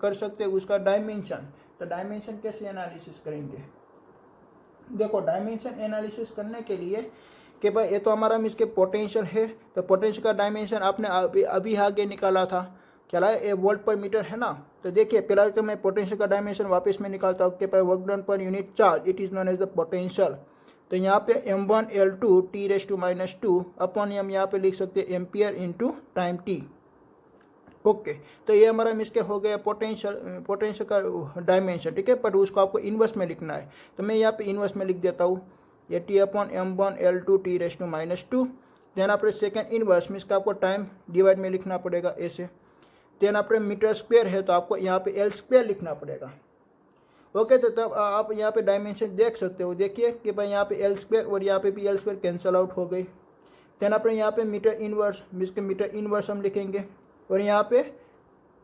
कर सकते हैं उसका डायमेंशन। तो डायमेंशन कैसे एनालिसिस करेंगे, देखो डायमेंशन एनालिसिस करने के लिए कि भाई ये तो हमारा मिसके पोटेंशियल है, तो पोटेंशियल का डायमेंशन आपने अभी आगे निकाला था, क्या है ये वोल्ट पर मीटर है ना। तो देखिए पहला तो मैं पोटेंशियल का डायमेंशन वापस में निकालता हूँ कि भाई work done per unit charge, it is known as the potential. तो यहाँ पे m1 L2 T⁻⁻² अपॉन हम यहाँ पे लिख सकते हैं ampere into time t। Okay, तो ये हमारा मिसके हो गया पोटेंशियल का डायमेंशन, ठीक है। पर उसको आपको इन्वर्स में लिखना है, तो मैं यहाँ पे इन्वर्स में लिख देता हूँ, ये T/m1 L2 T⁻²। देन आपने सेकेंड इन्वर्स में इसका आपको टाइम डिवाइड में लिखना पड़ेगा ऐसे। देन आपने मीटर स्क्वायर है तो आपको यहाँ पे L² लिखना पड़ेगा। ओके, तो तब आप यहाँ पे डायमेंशन देख सकते हो, देखिए कि भाई यहाँ पे L² और यहाँ पे भी L² कैंसिल आउट हो गई। देन आपने यहाँ पे मीटर इनवर्स हम लिखेंगे, और यहाँ पे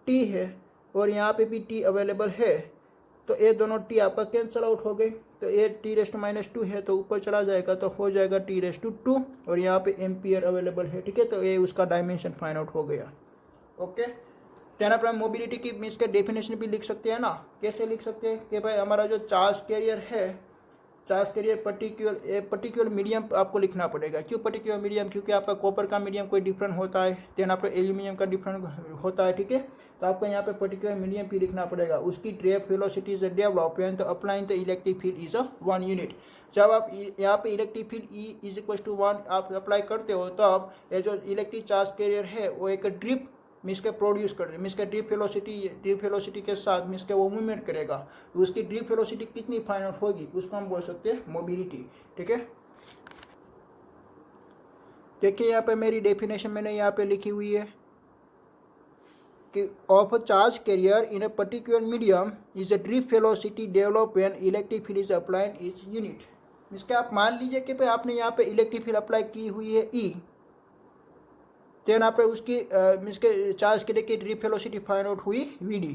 t है और यहाँ पे भी t अवेलेबल है, तो ये दोनों t आपका कैंसिल आउट हो गई। तो ये T⁻² है तो ऊपर चला जाएगा तो हो जाएगा T⁻², और यहाँ पे एम्पियर अवेलेबल है, ठीक है। तो ये उसका डायमेंशन फाइंड आउट हो गया। ओके, देन पर मोबिलिटी की मीन्स के डेफिनेशन भी लिख सकते हैं ना, कैसे लिख सकते हैं कि भाई हमारा जो चार्ज कैरियर है, चार्ज कैरियर पर्टिकुलर मीडियम आपको लिखना पड़ेगा। क्यों पर्टिकुलर मीडियम, क्योंकि आपका कॉपर का मीडियम कोई डिफरेंट होता है, देन आपका एल्यूमिनियम का डिफरेंट होता है, ठीक है। तो आपको यहाँ पे पर्टिकुलर मीडियम भी लिखना पड़ेगा। उसकी drift velocity is develop when the applying the electric field is 1 unit. जब आप यहाँ पे electric field E is equal to 1 आप अप्लाई करते हो, तब ये जो इलेक्ट्रिक चार्ज कैरियर है वो एक ड्रिफ्ट मीन्स के प्रोड्यूस कर दे, मीन्स के ड्रिफ्ट वेलोसिटी के साथ मीन्स के वो मूवमेंट करेगा। तो उसकी ड्रिफ्ट वेलोसिटी कितनी फाइंड आउट होगी उसको हम बोल सकते हैं मोबिलिटी, ठीक है। देखिए यहाँ पे मेरी डेफिनेशन मैंने यहाँ पे लिखी हुई है कि of a charge carrier in a particular medium is a drift velocity develop when electric field is applied is unit. Means के आप मान लीजिए कि भाई आपने यहाँ पे इलेक्ट्रिक फील्ड अप्लाई की हुई है E, देन आप उसकी मीन्स के चार्ज के लिए ड्रिफ्ट वेलोसिटी फाइंड आउट हुई VD,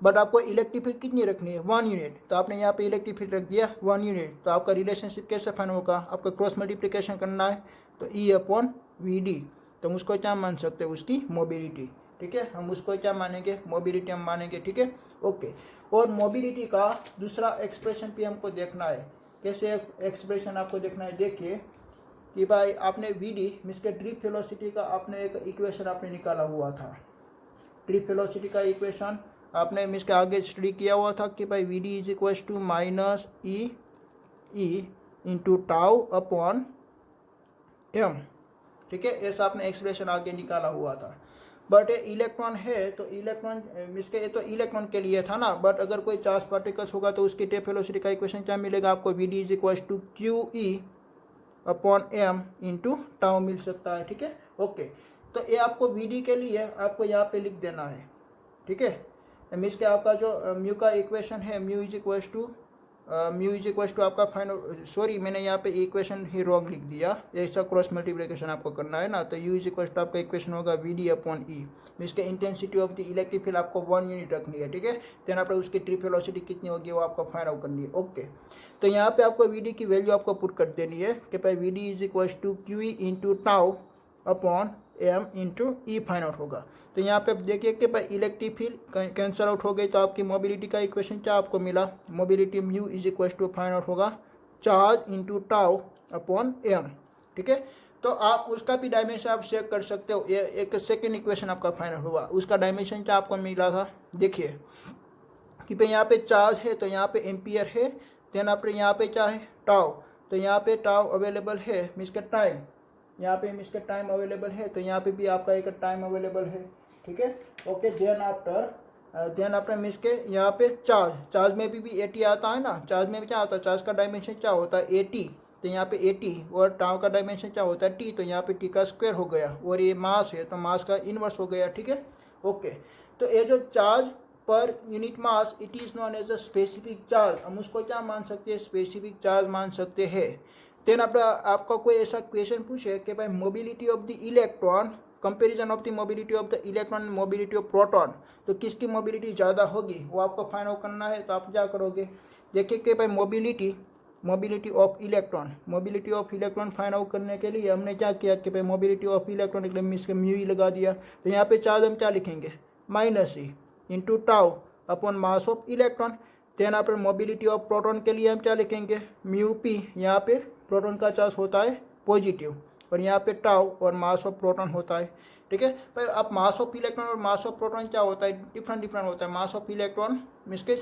बट आपको इलेक्ट्रिक फील्ड कितनी रखनी है 1 यूनिट। तो आपने यहाँ पे इलेक्ट्रिक फील्ड रख दिया 1 यूनिट, तो आपका रिलेशनशिप कैसे फाइंड होगा, आपका क्रॉस मल्टीप्लिकेशन करना है, तो E/VD, तो हम उसको क्या मान सकते हैं उसकी मोबिलिटी, ठीक है। हम उसको क्या मानेंगे, मोबिलिटी हम मानेंगे, ठीक है। ओके, और मोबिलिटी का दूसरा एक्सप्रेशन भी हमको देखना है, कैसे एक्सप्रेशन आपको देखना है। देखिए कि भाई आपने वीडी मीन्स के ड्रिफ्ट वेलोसिटी का आपने एक इक्वेशन आपने निकाला हुआ था। ड्रिफ्ट वेलोसिटी का इक्वेशन आपने मीन्स के आगे स्टडी किया हुआ था कि भाई V D is equal to minus E into tau upon M, ठीक है। ऐसा आपने एक्सप्रेशन आगे निकाला हुआ था। बट इलेक्ट्रॉन है तो इलेक्ट्रॉन मीन्स के ये तो इलेक्ट्रॉन के लिए था ना, बट अगर कोई चार्ज पार्टिकल्स होगा तो उसकी ड्रिफ्ट वेलोसिटी का इक्वेशन क्या मिलेगा आपको, V D is equal to Q E upon M into tau मिल सकता है, ठीक है। ओके, तो ये आपको वी डी के लिए आपको यहाँ पे लिख देना है, ठीक है। मीन्स के आपका जो म्यू का इक्वेशन है, म्यू इज इक्वल टू आपका फाइनल, सॉरी मैंने यहाँ पे इक्वेशन ही रॉन्ग लिख दिया, ऐसा क्रॉस मल्टीप्लिकेशन आपको करना है ना। तो यू इज इक्वल टू आपका इक्वेशन होगा V D upon E, means के intensity of the electric field आपको 1 यूनिट रखनी है, ठीक है। देन आपको उसकी ड्रिफ्ट वेलोसिटी कितनी होगी वो आपको फाइंड आउट करनी है। ओके, तो यहाँ पे आपको वी डी की वैल्यू आपको पुट कर देनी है कि भाई V D is equal to Q E into tau upon M into E find out होगा। तो यहाँ पे देखिए कि भाई इलेक्ट्रिक फील्ड कैंसिल आउट हो गई, तो आपकी मोबिलिटी का इक्वेशन क्या आपको मिला, mobility mu is equal to find out होगा charge into tau upon M, ठीक है। तो आप उसका भी डायमेंशन आप चेक कर सकते हो, ये एक सेकेंड इक्वेशन आपका फाइनल हुआ, उसका डायमेंशन क्या आपको मिला था, देखिए कि भाई यहाँ पे चार्ज है तो यहाँ पे एम्पियर है, देन आपके यहाँ पे क्या है टाउ, तो यहाँ पे टाउ अवेलेबल है मीन्स के टाइम, यहाँ पे मीन्स के टाइम अवेलेबल है, तो यहाँ पे भी आपका एक टाइम अवेलेबल है, ठीक है। ओके, देन आफ्टर मीन्स के यहाँ पे चार्ज में भी 80 आता है ना, चार्ज में भी क्या आता है, चार्ज का डायमेंशन क्या होता है 80, तो यहाँ पे 80 और टाउ का डायमेंशन क्या होता है टी, तो यहाँ पे टी का स्क्वायर हो गया, और ये मास है तो मास का इनवर्स हो गया, ठीक है। ओके, तो ये जो charge per unit mass it is known as a specific charge, हम उसको क्या मान सकते हैं, स्पेसिफिक चार्ज मान सकते हैं। देन आपका कोई ऐसा क्वेश्चन पूछे कि भाई mobility of the electron, comparison of the mobility of the electron and mobility of proton, तो किसकी मोबिलिटी ज़्यादा होगी वो आपको फाइंड आउट करना है। तो आप क्या करोगे, देखिए कि भाई mobility of electron find out करने के लिए हमने क्या किया कि भाई मोबिलिटी ऑफ इलेक्ट्रॉन मतलब मीन्स के म्यू ही लगा दिया, तो यहाँ पे चार्ज हम क्या लिखेंगे minus E into tau upon mass of electron. Then आप मोबिलिटी ऑफ प्रोटॉन के लिए हम क्या लिखेंगे म्यू पी, यहाँ पे प्रोटॉन का चार्ज होता है पॉजिटिव और यहाँ पे टाउ और मास ऑफ प्रोटॉन होता है, ठीक है। भाई अब मास ऑफ इलेक्ट्रॉन और मास ऑफ प्रोटॉन क्या होता है, डिफरेंट होता है। मास ऑफ इलेक्ट्रॉन मीन्स के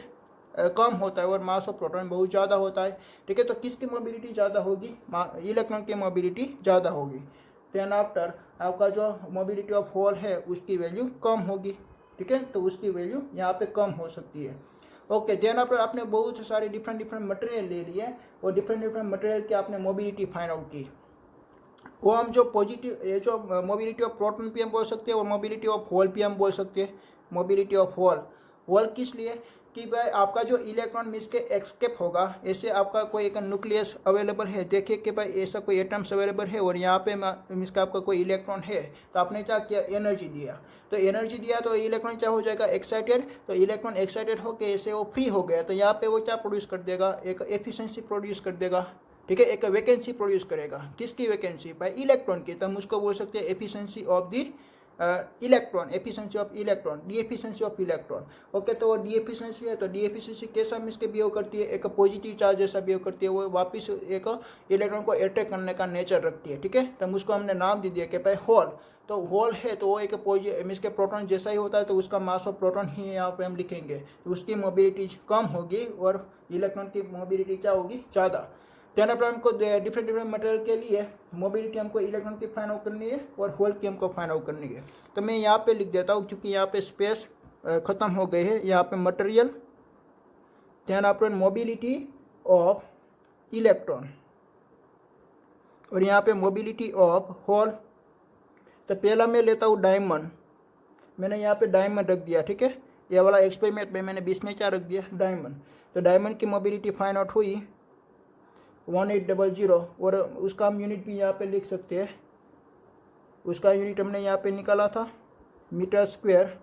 कम होता है और मास ऑफ प्रोटॉन बहुत ज़्यादा होता है, ठीक है। तो किसकी मोबिलिटी ज़्यादा होगी, इलेक्ट्रॉन की मोबिलिटी ज़्यादा होगी। देन आफ्टर आपका जो मोबिलिटी ऑफ होल है उसकी वैल्यू कम होगी, ठीक है, तो उसकी वैल्यू यहाँ पे कम हो सकती है। ओके, देन आफ्टर आपने बहुत सारे डिफरेंट मटेरियल ले लिए और डिफरेंट मटेरियल की आपने मोबिलिटी फाइंड आउट की, वो हम जो पॉजिटिव ये जो मोबिलिटी ऑफ प्रोटॉन भी हम बोल सकते हैं और मोबिलिटी ऑफ होल भी हम बोल सकते हैं। मोबिलिटी ऑफ होल किस लिए कि भाई आपका जो इलेक्ट्रॉन मीन्स के एक्सकेप होगा, ऐसे आपका कोई एक न्यूक्लियस अवेलेबल है, देखिए कि भाई ऐसा कोई एटम्स अवेलेबल है और यहाँ पे मीन्स का आपका कोई इलेक्ट्रॉन है, तो आपने क्या किया एनर्जी दिया, तो एनर्जी दिया तो इलेक्ट्रॉन क्या हो जाएगा एक्साइटेड, तो इलेक्ट्रॉन एक्साइटेड होकर ऐसे वो फ्री हो गया, तो यहाँ पे वो क्या प्रोड्यूस कर देगा, एक एफिशिएंसी प्रोड्यूस कर देगा, ठीक है, एक वैकेंसी प्रोड्यूस करेगा। किसकी वैकेंसी, भाई इलेक्ट्रॉन की, तो हम उसको बोल सकते हैं efficiency of the electron, efficiency of electron, D efficiency of electron. Okay, तो वो डी एफिशिएंसी है, तो डी एफिशिएंसी कैसा मिसके बिहेव करती है, एक पॉजिटिव चार्ज जैसा बिहेव करती है, वो वापस एक इलेक्ट्रॉन को अट्रैक्ट करने का नेचर रखती है, ठीक है। तो हम उसको हमने नाम दे दिया कि भाई होल, तो होल है तो वो एक मीन्स के प्रोटॉन जैसा ही होता है, तो उसका मास ऑफ प्रोटॉन ही यहाँ पे हम लिखेंगे, तो उसकी मोबिलिटी कम होगी और इलेक्ट्रॉन की मोबिलिटी क्या होगी ज़्यादा। देन अपने हमको डिफरेंट मटेरियल के लिए मोबिलिटी हमको इलेक्ट्रॉन की फाइंड आउट करनी है और होल की हमको फाइंड आउट करनी है। तो मैं यहाँ पे लिख देता हूँ क्योंकि यहाँ पे स्पेस ख़त्म हो गई है, यहाँ पे मटेरियल, देन अपने मोबिलिटी ऑफ इलेक्ट्रॉन और यहाँ पे मोबिलिटी ऑफ होल। तो पहला मैं लेता हूँ डायमंड, मैंने यहाँ पे डायमंड रख दिया, ठीक है। ये वाला एक्सपेरिमेंट में मैंने बीच में क्या रख दिया डायमंड, तो डायमंड की मोबिलिटी फाइंड आउट हुई 1800 और उसका हम यूनिट भी यहाँ पे लिख सकते हैं, उसका यूनिट हमने यहाँ पे निकाला था मीटर स्क्वायर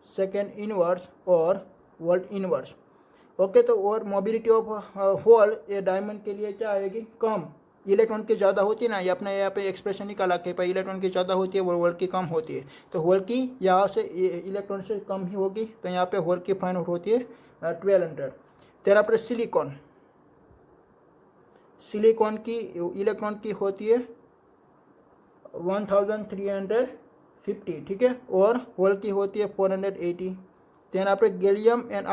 सेकेंड इनवर्स और वोल्ट इनवर्स। ओके, तो और मोबिलिटी ऑफ होल ये डायमंड के लिए क्या आएगी कम, इलेक्ट्रॉन की ज़्यादा होती है ना, ये अपने यहाँ पे एक्सप्रेशन निकाला कि भाई इलेक्ट्रॉन की ज़्यादा होती है और होल की कम होती है, तो होल की यहाँ से इलेक्ट्रॉन से कम ही होगी, तो यहाँ पे होल की फाइंड आउट होती है 1200। तेरा पर सिलिकॉन, सिलिकॉन की इलेक्ट्रॉन की होती है 1350, ठीक है, और होल की होती है 480। देन आपने गैलियम एंड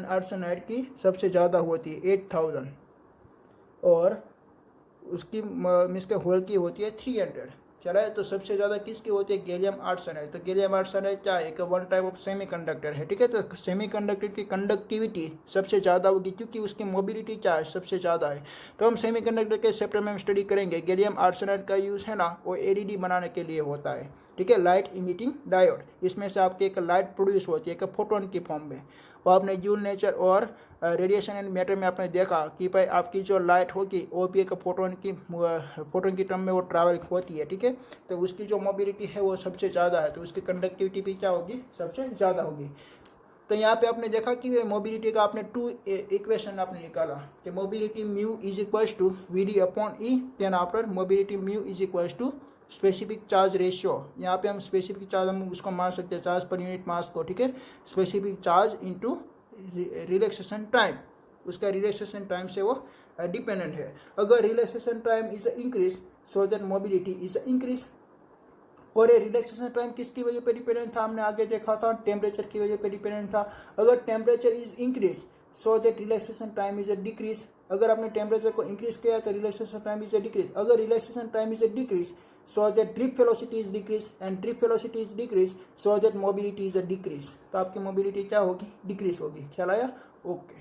आर्सेनाइड की सबसे ज़्यादा होती है 8000, और उसकी मीन्स के होल की होती है 300। चला है, तो सबसे ज़्यादा किसकी होती है? Gallium arsenide. तो गैलियम आर्सेनाइड क्या है? एक वन टाइप ऑफ सेमीकंडक्टर है, ठीक है। तो सेमीकंडक्टर की कंडक्टिविटी सबसे ज़्यादा होगी क्योंकि उसकी मोबिलिटी क्या है? सबसे ज़्यादा है। तो हम सेमीकंडक्टर के चैप्टर में हम स्टडी करेंगे। गैलियम आर्सेनाइड का यूज़ है ना, वो एलईडी बनाने के लिए होता है, ठीक है, लाइट इमिटिंग डायोड। इसमें से आपकी एक लाइट प्रोड्यूस होती है एक फोटोन की फॉर्म में। और आपने जूल नेचर और रेडिएशन एंड मैटर में आपने देखा कि भाई आपकी जो लाइट होगी वो भी एक फोटोन की टर्म में वो ट्रैवल होती है, ठीक है। तो उसकी जो मोबिलिटी है वो सबसे ज़्यादा है, तो उसकी कंडक्टिविटी भी क्या होगी? सबसे ज़्यादा होगी। तो यहाँ पे आपने देखा कि मोबिलिटी का आपने टू इक्वेशन आपने निकाला कि mobility mu is equals to V D upon E, then after mobility mu is equals to specific charge ratio. यहाँ पे हम स्पेसिफिक चार्ज हम उसको मान सकते हैं चार्ज पर यूनिट मास को, ठीक है। Specific charge into relaxation time, उसका रिलैक्सेशन टाइम से वो डिपेंडेंट है। अगर relaxation time is increase so that mobility is increase. और ये रिलैक्सेशन टाइम किसकी वजह पे डिपेंडेंट था? हमने आगे देखा था टेम्परेचर की वजह पे डिपेंडेंट था। अगर temperature is increase so that relaxation time is a decrease. अगर आपने टेम्परेचर को इंक्रीज किया तो relaxation time is a decrease. अगर relaxation time is a decrease so that drift velocity is decrease, and drift velocity is decrease so that mobility is a decrease. तो आपकी mobility क्या होगी? डिक्रीज होगी। ख्याल आया? ओके।